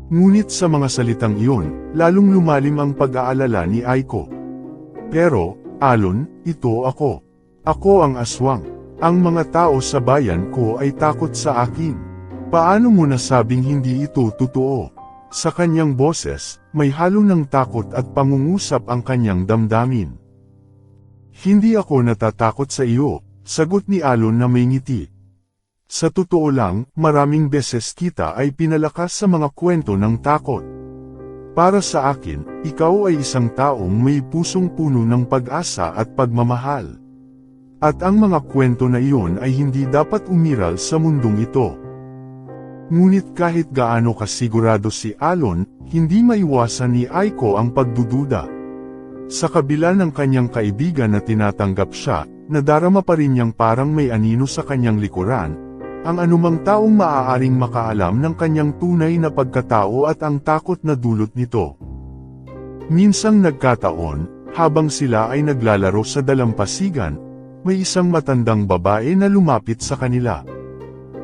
Ngunit sa mga salitang iyon, lalong lumalim ang pag-aalala ni Aiko. Pero, Alon, ito ako. Ako ang aswang. Ang mga tao sa bayan ko ay takot sa akin. Paano mo nasabing hindi ito totoo? Sa kanyang boses, may halo ng takot at pangungusap ang kanyang damdamin. Hindi ako natatakot sa iyo, sagot ni Alon na may ngiti. Sa totoo lang, maraming beses kita ay pinalakas sa mga kwento ng takot. Para sa akin, ikaw ay isang taong may pusong puno ng pag-asa at pagmamahal. At ang mga kwento na iyon ay hindi dapat umiral sa mundong ito. Ngunit kahit gaano kasigurado si Alon, hindi maiwasan ni Aiko ang pagdududa. Sa kabila ng kanyang kaibigan na tinatanggap siya, nadarama pa rin niyang parang may anino sa kanyang likuran, ang anumang taong maaaring makaalam ng kanyang tunay na pagkatao at ang takot na dulot nito. Minsang nagkataon, habang sila ay naglalaro sa dalampasigan, may isang matandang babae na lumapit sa kanila.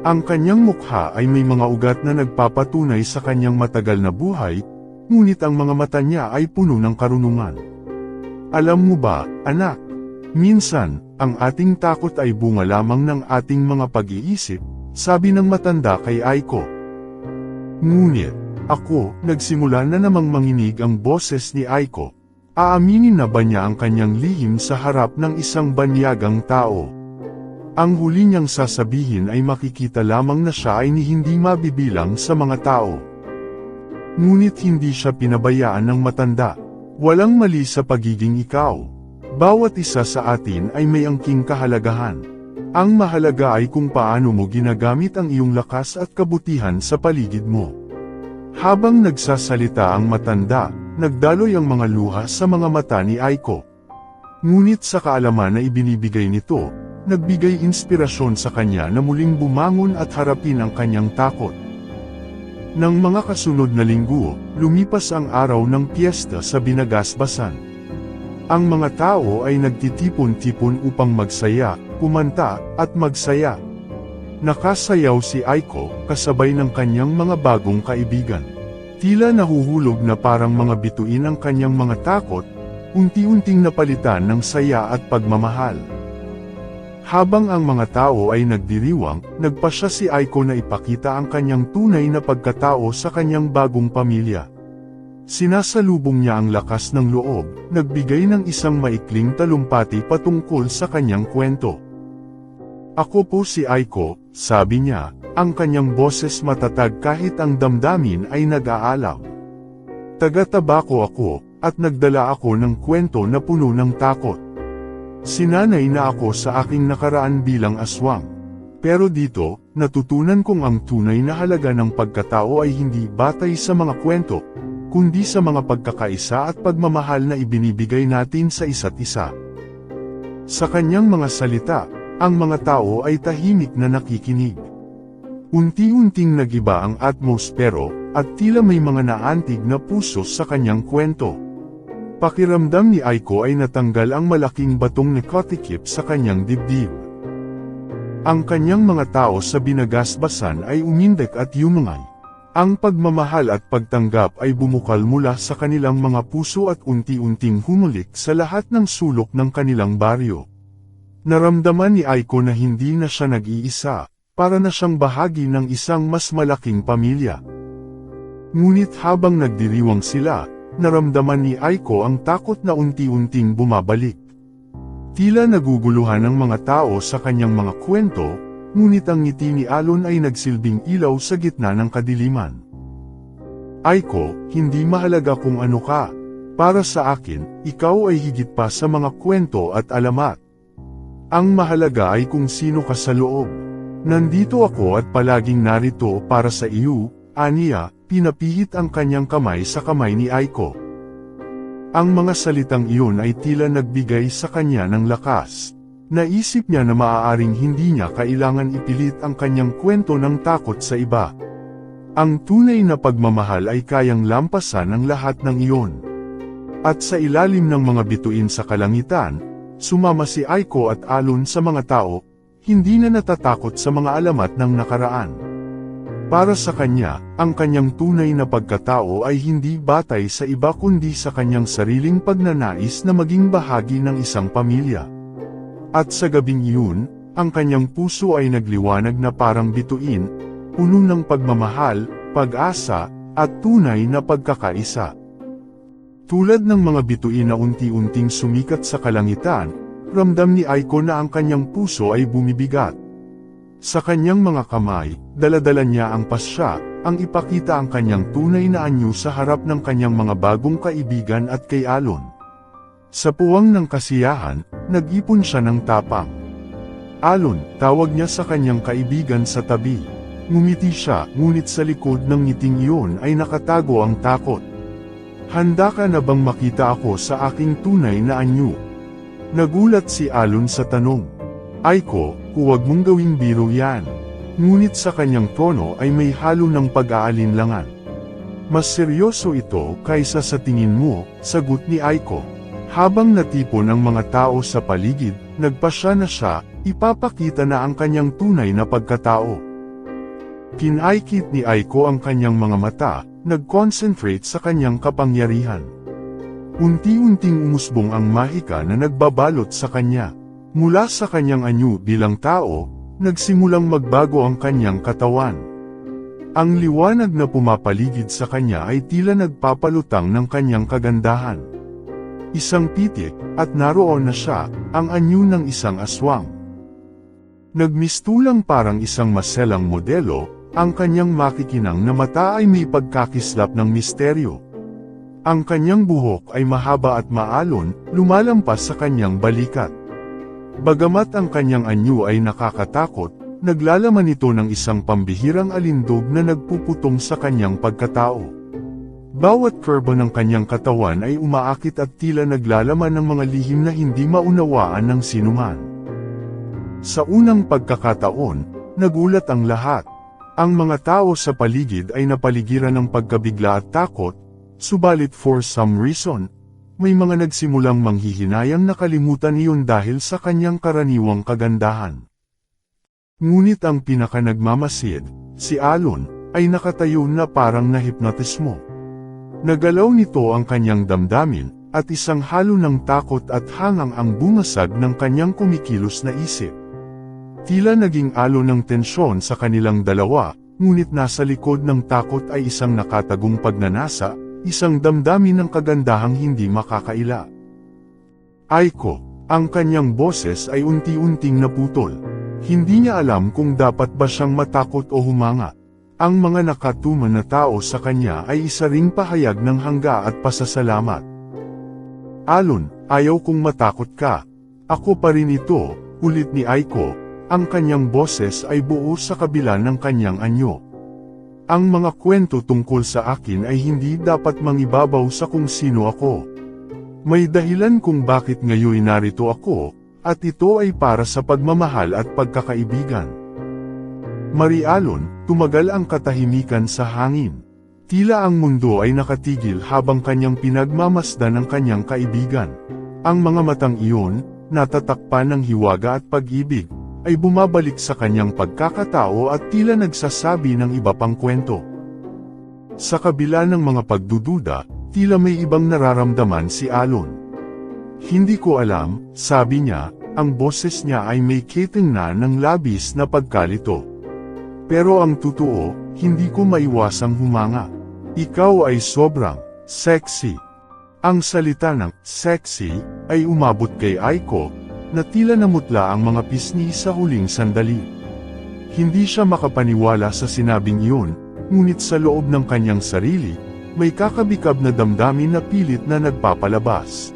Ang kanyang mukha ay may mga ugat na nagpapatunay sa kanyang matagal na buhay, ngunit ang mga mata niya ay puno ng karunungan. Alam mo ba, anak? Minsan, ang ating takot ay bunga lamang ng ating mga pag-iisip, sabi ng matanda kay Aiko. Ngunit, ako, nagsimula na namang manginig ang boses ni Aiko. Aaminin na ba niya ang kanyang lihim sa harap ng isang banyagang tao? Ang huli niyang sasabihin ay makikita lamang na siya ay hindi mabibilang sa mga tao. Ngunit hindi siya pinabayaan ng matanda. Walang mali sa pagiging ikaw. Bawat isa sa atin ay may angking kahalagahan. Ang mahalaga ay kung paano mo ginagamit ang iyong lakas at kabutihan sa paligid mo. Habang nagsasalita ang matanda, nagdaloy ang mga luha sa mga mata ni Aiko. Ngunit sa kaalaman na ibinibigay nito, nagbigay inspirasyon sa kanya na muling bumangon at harapin ang kanyang takot. Nang mga kasunod na linggo, lumipas ang araw ng piyesta sa Binagasbasan. Ang mga tao ay nagtitipon-tipon upang magsaya, kumanta, at magsaya. Nakasayaw si Aiko, kasabay ng kanyang mga bagong kaibigan. Tila nahuhulog na parang mga bituin ang kanyang mga takot, unti-unting napalitan ng saya at pagmamahal. Habang ang mga tao ay nagdiriwang, nagpasya si Aiko na ipakita ang kanyang tunay na pagkatao sa kanyang bagong pamilya. Sinasalubong niya ang lakas ng loob, nagbigay ng isang maikling talumpati patungkol sa kanyang kwento. Ako po si Aiko, sabi niya, ang kanyang boses matatag kahit ang damdamin ay nag-aalam. Taga-Tabaco ako, at nagdala ako ng kwento na puno ng takot. Sinanay na ako sa aking nakaraan bilang aswang. Pero dito, natutunan kong ang tunay na halaga ng pagkatao ay hindi batay sa mga kwento, kundi sa mga pagkakaisa at pagmamahal na ibinibigay natin sa isa't isa. Sa kanyang mga salita, ang mga tao ay tahimik na nakikinig. Unti-unting nagiba ang atmospero, at tila may mga naantig na puso sa kanyang kwento. Pakiramdam ni Aiko ay natanggal ang malaking batong nakatikip sa kanyang dibdib. Ang kanyang mga tao sa Binagasbasan ay umindak at yumangay. Ang pagmamahal at pagtanggap ay bumukal mula sa kanilang mga puso at unti-unting humulik sa lahat ng sulok ng kanilang baryo. Naramdaman ni Aiko na hindi na siya nag-iisa, para na siyang bahagi ng isang mas malaking pamilya. Ngunit habang nagdiriwang sila, naramdaman ni Aiko ang takot na unti-unting bumabalik. Tila naguguluhan ang mga tao sa kanyang mga kwento, ngunit ang ngiti ni Alon ay nagsilbing ilaw sa gitna ng kadiliman. Aiko, hindi mahalaga kung ano ka. Para sa akin, ikaw ay higit pa sa mga kwento at alamat. Ang mahalaga ay kung sino ka sa loob. Nandito ako at palaging narito para sa iyo, aniya, pinapihit ang kanyang kamay sa kamay ni Aiko. Ang mga salitang iyon ay tila nagbigay sa kanya ng lakas. Naisip niya na maaaring hindi niya kailangan ipilit ang kanyang kwento ng takot sa iba. Ang tunay na pagmamahal ay kayang lampasan ang lahat ng iyon. At sa ilalim ng mga bituin sa kalangitan, sumama si Aiko at Alon sa mga tao, hindi na natatakot sa mga alamat ng nakaraan. Para sa kanya, ang kanyang tunay na pagkatao ay hindi batay sa iba kundi sa kanyang sariling pagnanais na maging bahagi ng isang pamilya. At sa gabing iyon, ang kanyang puso ay nagliwanag na parang bituin, puno ng pagmamahal, pag-asa, at tunay na pagkakaisa. Tulad ng mga bituin na unti-unting sumikat sa kalangitan, ramdam ni Aiko na ang kanyang puso ay bumibigat. Sa kanyang mga kamay, dala-dala niya ang pasya, ang ipakita ang kanyang tunay na anyo sa harap ng kanyang mga bagong kaibigan at kay Alon. Sa puwang ng kasiyahan, nag-ipon siya ng tapang. Alon, tawag niya sa kanyang kaibigan sa tabi. Ngumiti siya, ngunit sa likod ng ngiting iyon ay nakatago ang takot. Handa ka na bang makita ako sa aking tunay na anyo? Nagulat si Alon sa tanong. Aiko, huwag mong gawing biro yan. Ngunit sa kanyang tono ay may halo ng pag-aalinlangan. Mas seryoso ito kaysa sa tingin mo, sagot ni Aiko. Habang natipon ang mga tao sa paligid, nagpasya na siya, ipapakita na ang kanyang tunay na pagkatao. Kinaikit ni Aiko ang kanyang mga mata, nag-concentrate sa kanyang kapangyarihan. Unti-unting umusbong ang mahika na nagbabalot sa kanya. Mula sa kanyang anyo bilang tao, nagsimulang magbago ang kanyang katawan. Ang liwanag na pumapaligid sa kanya ay tila nagpapalutang ng kanyang kagandahan. Isang pitik, at naroon na siya, ang anyo ng isang aswang. Nagmistulang parang isang maselang modelo, ang kanyang makikinang na mata ay may pagkakislap ng misteryo. Ang kanyang buhok ay mahaba at maalon, lumalampas sa kanyang balikat. Bagamat ang kanyang anyo ay nakakatakot, naglalaman ito ng isang pambihirang alindog na nagpuputong sa kanyang pagkatao. Bawat kurbo ng kanyang katawan ay umaakit at tila naglalaman ng mga lihim na hindi maunawaan ng sinuman. Sa unang pagkakataon, nagulat ang lahat. Ang mga tao sa paligid ay napaligiran ng pagkabigla at takot, subalit for some reason, may mga nagsimulang manghihinayang nakalimutan iyon dahil sa kanyang karaniwang kagandahan. Ngunit ang pinakanagmamasid, si Alon, ay nakatayo na parang nahipnotismo. Nagalaw nito ang kanyang damdamin, at isang halo ng takot at hangang ang bumasag ng kanyang kumikilos na isip. Tila naging alon ng tensyon sa kanilang dalawa, ngunit nasa likod ng takot ay isang nakatagong pagnanasa, isang damdamin ng kagandahang hindi makakaila. Aiko, ang kanyang boses ay unti-unting naputol. Hindi niya alam kung dapat ba siyang matakot o humanga. Ang mga nakatuman na tao sa kanya ay isa ring pahayag ng hangga at pasasalamat. Alon, ayaw kong matakot ka. Ako pa rin ito, ulit ni Aiko. Ang kanyang boses ay buo sa kabila ng kanyang anyo. Ang mga kwento tungkol sa akin ay hindi dapat mangibabaw sa kung sino ako. May dahilan kung bakit ngayon narito ako, at ito ay para sa pagmamahal at pagkakaibigan. Mari Alon, tumagal ang katahimikan sa hangin. Tila ang mundo ay nakatigil habang kanyang pinagmamasdan ang kanyang kaibigan. Ang mga matang iyon, natatakpan ng hiwaga at pag-ibig, ay bumabalik sa kanyang pagkakatao at tila nagsasabi ng iba pang kwento. Sa kabila ng mga pagdududa, tila may ibang nararamdaman si Alon. Hindi ko alam, sabi niya, ang boses niya ay may kitingnan ng labis na pagkalito. Pero ang totoo, hindi ko maiwasang humanga. Ikaw ay sobrang sexy. Ang salita ng sexy ay umabot kay Aiko, na tila namutla ang mga pisngi sa huling sandali. Hindi siya makapaniwala sa sinabing iyon, ngunit sa loob ng kanyang sarili, may kakabikab na damdamin na pilit na nagpapalabas.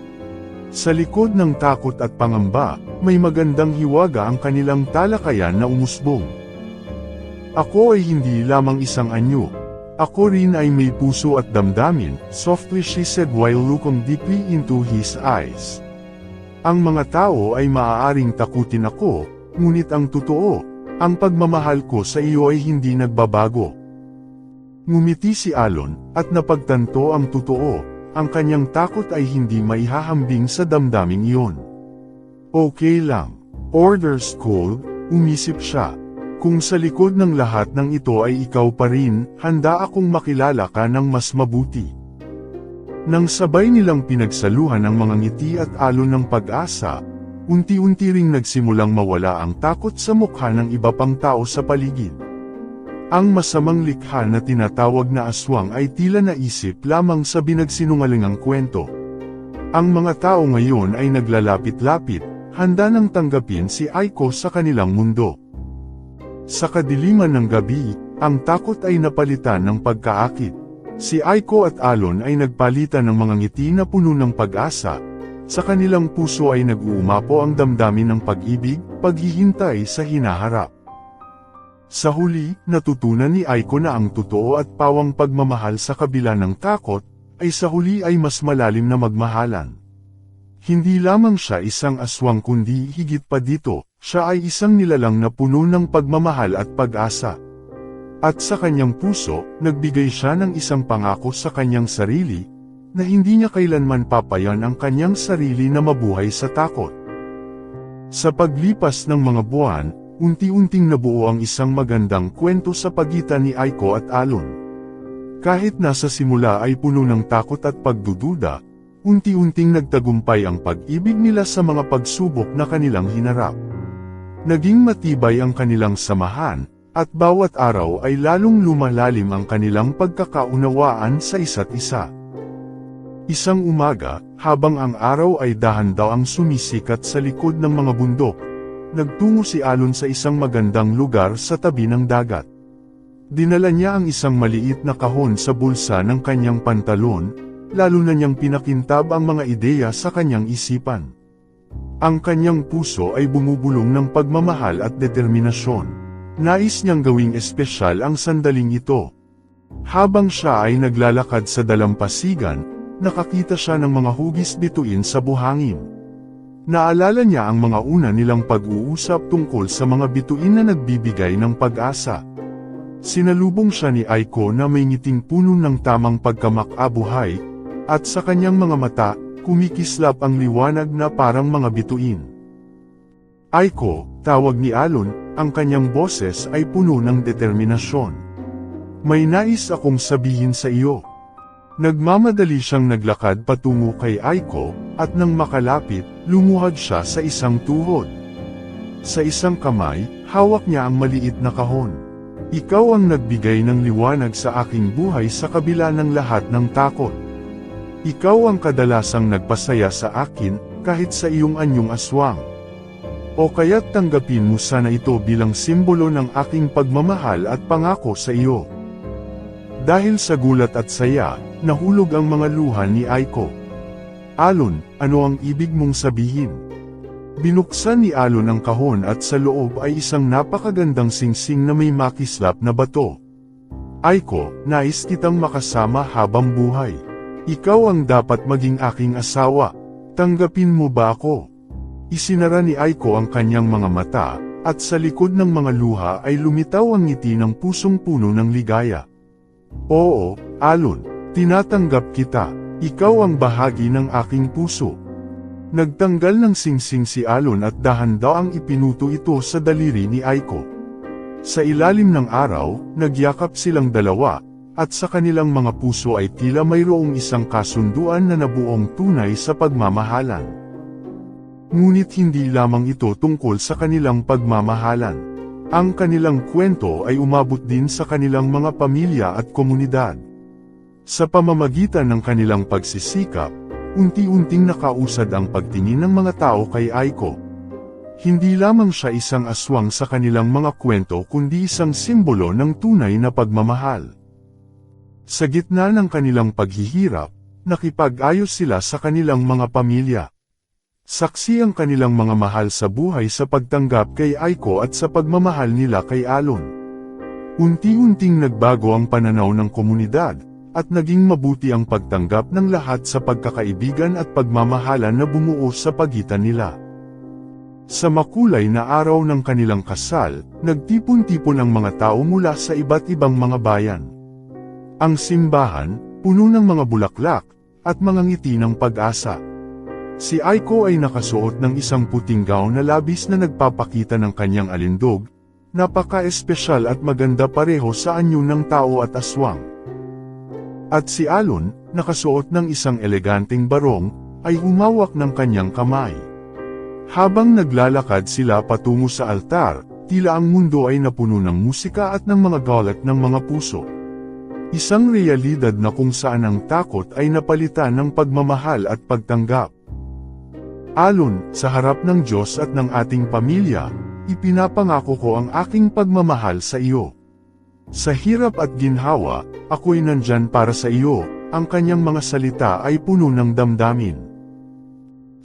Sa likod ng takot at pangamba, may magandang hiwaga ang kanilang talakayan na umusbong. Ako ay hindi lamang isang anyo. Ako rin ay may puso at damdamin, softly she said while looking deeply into his eyes. Ang mga tao ay maaaring takutin ako, ngunit ang totoo, ang pagmamahal ko sa iyo ay hindi nagbabago. Ngumiti si Alon, at napagtanto ang totoo. Ang kanyang takot ay hindi maihahambing sa damdaming iyon. Okay lang. Orders cold, umisip siya. Kung sa likod ng lahat ng ito ay ikaw pa rin, handa akong makilala ka ng mas mabuti. Nang sabay nilang pinagsaluhan ang mga ngiti at alon ng pag-asa, unti-unti ring nagsimulang mawala ang takot sa mukha ng iba pang tao sa paligid. Ang masamang likha na tinatawag na aswang ay tila naisip lamang sa binagsinungalingang kwento. Ang mga tao ngayon ay naglalapit-lapit, handa nang tanggapin si Aiko sa kanilang mundo. Sa kadiliman ng gabi, ang takot ay napalitan ng pagkaakit. Si Aiko at Alon ay nagpalitan ng mga ngiti na puno ng pag-asa. Sa kanilang puso ay nag-uumapo ang damdamin ng pag-ibig, paghihintay sa hinaharap. Sa huli, natutunan ni Aiko na ang totoo at pawang pagmamahal sa kabila ng takot, ay sa huli ay mas malalim na magmahalan. Hindi lamang siya isang aswang kundi higit pa dito, siya ay isang nilalang na puno ng pagmamahal at pag-asa. At sa kanyang puso, nagbigay siya ng isang pangako sa kanyang sarili, na hindi niya kailanman papayan ang kanyang sarili na mabuhay sa takot. Sa paglipas ng mga buwan, unti-unting nabuo ang isang magandang kwento sa pagitan ni Aiko at Alon. Kahit nasa simula ay puno ng takot at pagdududa, unti-unting nagtagumpay ang pag-ibig nila sa mga pagsubok na kanilang hinarap. Naging matibay ang kanilang samahan, at bawat araw ay lalong lumalalim ang kanilang pagkakaunawaan sa isa't isa. Isang umaga, habang ang araw ay dahan-dahang sumisikat sa likod ng mga bundok, nagtungo si Alon sa isang magandang lugar sa tabi ng dagat. Dinala niya ang isang maliit na kahon sa bulsa ng kanyang pantalon, lalo na niyang pinakintab ang mga ideya sa kanyang isipan. Ang kanyang puso ay bumubulong ng pagmamahal at determinasyon. Nais niyang gawing espesyal ang sandaling ito. Habang siya ay naglalakad sa dalampasigan, nakakita siya ng mga hugis bituin sa buhangin. Naalala niya ang mga una nilang pag-uusap tungkol sa mga bituin na nagbibigay ng pag-asa. Sinalubong siya ni Aiko na may ngiting puno ng tamang pagkamakabuhay, at sa kanyang mga mata, kumikislap ang liwanag na parang mga bituin. Aiko, tawag ni Alon, ang kanyang boses ay puno ng determinasyon. May nais akong sabihin sa iyo. Nagmamadali siyang naglakad patungo kay Aiko, at nang makalapit, lumuhad siya sa isang tuhod. Sa isang kamay, hawak niya ang maliit na kahon. Ikaw ang nagbigay ng liwanag sa aking buhay sa kabila ng lahat ng takot. Ikaw ang kadalasang nagpasaya sa akin, kahit sa iyong anyong aswang. O kaya't tanggapin mo sana ito bilang simbolo ng aking pagmamahal at pangako sa iyo. Dahil sa gulat at saya, nahulog ang mga luha ni Aiko. Alon, ano ang ibig mong sabihin? Binuksan ni Alon ang kahon at sa loob ay isang napakagandang singsing na may makislap na bato. Aiko, nais kitang makasama habang buhay. Ikaw ang dapat maging aking asawa. Tanggapin mo ba ako? Isinara ni Aiko ang kanyang mga mata, at sa likod ng mga luha ay lumitaw ang ngiti ng pusong puno ng ligaya. Oo, Alon, tinatanggap kita. Ikaw ang bahagi ng aking puso. Nagtanggal ng singsing si Alon at dahan-dahang ipinuto ito sa daliri ni Aiko. Sa ilalim ng araw, nagyakap silang dalawa, at sa kanilang mga puso ay tila mayroong isang kasunduan na nabuong tunay sa pagmamahalan. Ngunit hindi lamang ito tungkol sa kanilang pagmamahalan. Ang kanilang kwento ay umabot din sa kanilang mga pamilya at komunidad. Sa pamamagitan ng kanilang pagsisikap, unti-unting nakausad ang pagtingin ng mga tao kay Aiko. Hindi lamang siya isang aswang sa kanilang mga kwento kundi isang simbolo ng tunay na pagmamahal. Sa gitna ng kanilang paghihirap, nakipag-ayos sila sa kanilang mga pamilya. Saksi ang kanilang mga mahal sa buhay sa pagtanggap kay Aiko at sa pagmamahal nila kay Alon. Unti-unting nagbago ang pananaw ng komunidad, at naging mabuti ang pagtanggap ng lahat sa pagkakaibigan at pagmamahalan na bumuo sa pagitan nila. Sa makulay na araw ng kanilang kasal, nagtipon-tipon ang mga tao mula sa iba't ibang mga bayan. Ang simbahan, puno ng mga bulaklak, at mga ngiti ng pag-asa. Si Aiko ay nakasuot ng isang puting gown na labis na nagpapakita ng kanyang alindog, napaka-espesyal at maganda pareho sa anyo ng tao at aswang. At si Alon, nakasuot ng isang eleganteng barong, ay humawak ng kanyang kamay. Habang naglalakad sila patungo sa altar, tila ang mundo ay napuno ng musika at ng mga galak ng mga puso. Isang realidad na kung saan ang takot ay napalitan ng pagmamahal at pagtanggap. Alon, sa harap ng Diyos at ng ating pamilya, ipinapangako ko ang aking pagmamahal sa iyo. Sa hirap at ginhawa, ako'y nandyan para sa iyo, ang kanyang mga salita ay puno ng damdamin.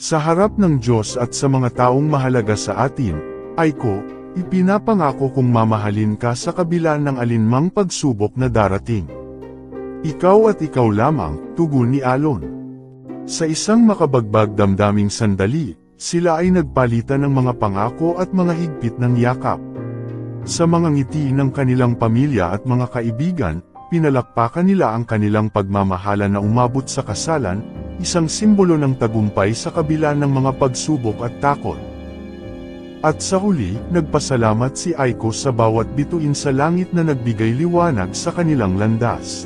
Sa harap ng Diyos at sa mga taong mahalaga sa atin, Aiko, ipinapangako kong mamahalin ka sa kabila ng alinmang pagsubok na darating. Ikaw at ikaw lamang, tugon ni Alon. Sa isang makabagbag damdaming sandali, sila ay nagpalitan ng mga pangako at mga higpit ng yakap. Sa mga ngiti ng kanilang pamilya at mga kaibigan, pinalakpakan nila ang kanilang pagmamahalan na umabot sa kasalan, isang simbolo ng tagumpay sa kabila ng mga pagsubok at takot. At sa huli, nagpasalamat si Aiko sa bawat bituin sa langit na nagbigay liwanag sa kanilang landas.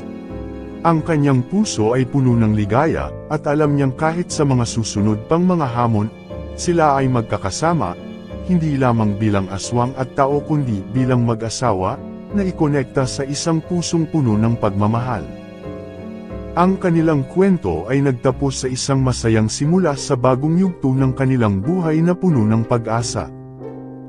Ang kanyang puso ay puno ng ligaya, at alam niyang kahit sa mga susunod pang mga hamon, sila ay magkakasama, hindi lamang bilang aswang at tao kundi bilang mag-asawa, na ikonekta sa isang pusong puno ng pagmamahal. Ang kanilang kwento ay nagtapos sa isang masayang simula sa bagong yugto ng kanilang buhay na puno ng pag-asa.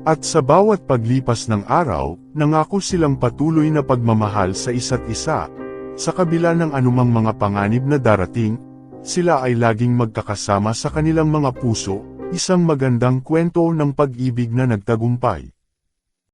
At sa bawat paglipas ng araw, nangako silang patuloy na pagmamahal sa isa't isa. Sa kabila ng anumang mga panganib na darating, sila ay laging magkakasama sa kanilang mga puso, isang magandang kwento ng pag-ibig na nagtagumpay.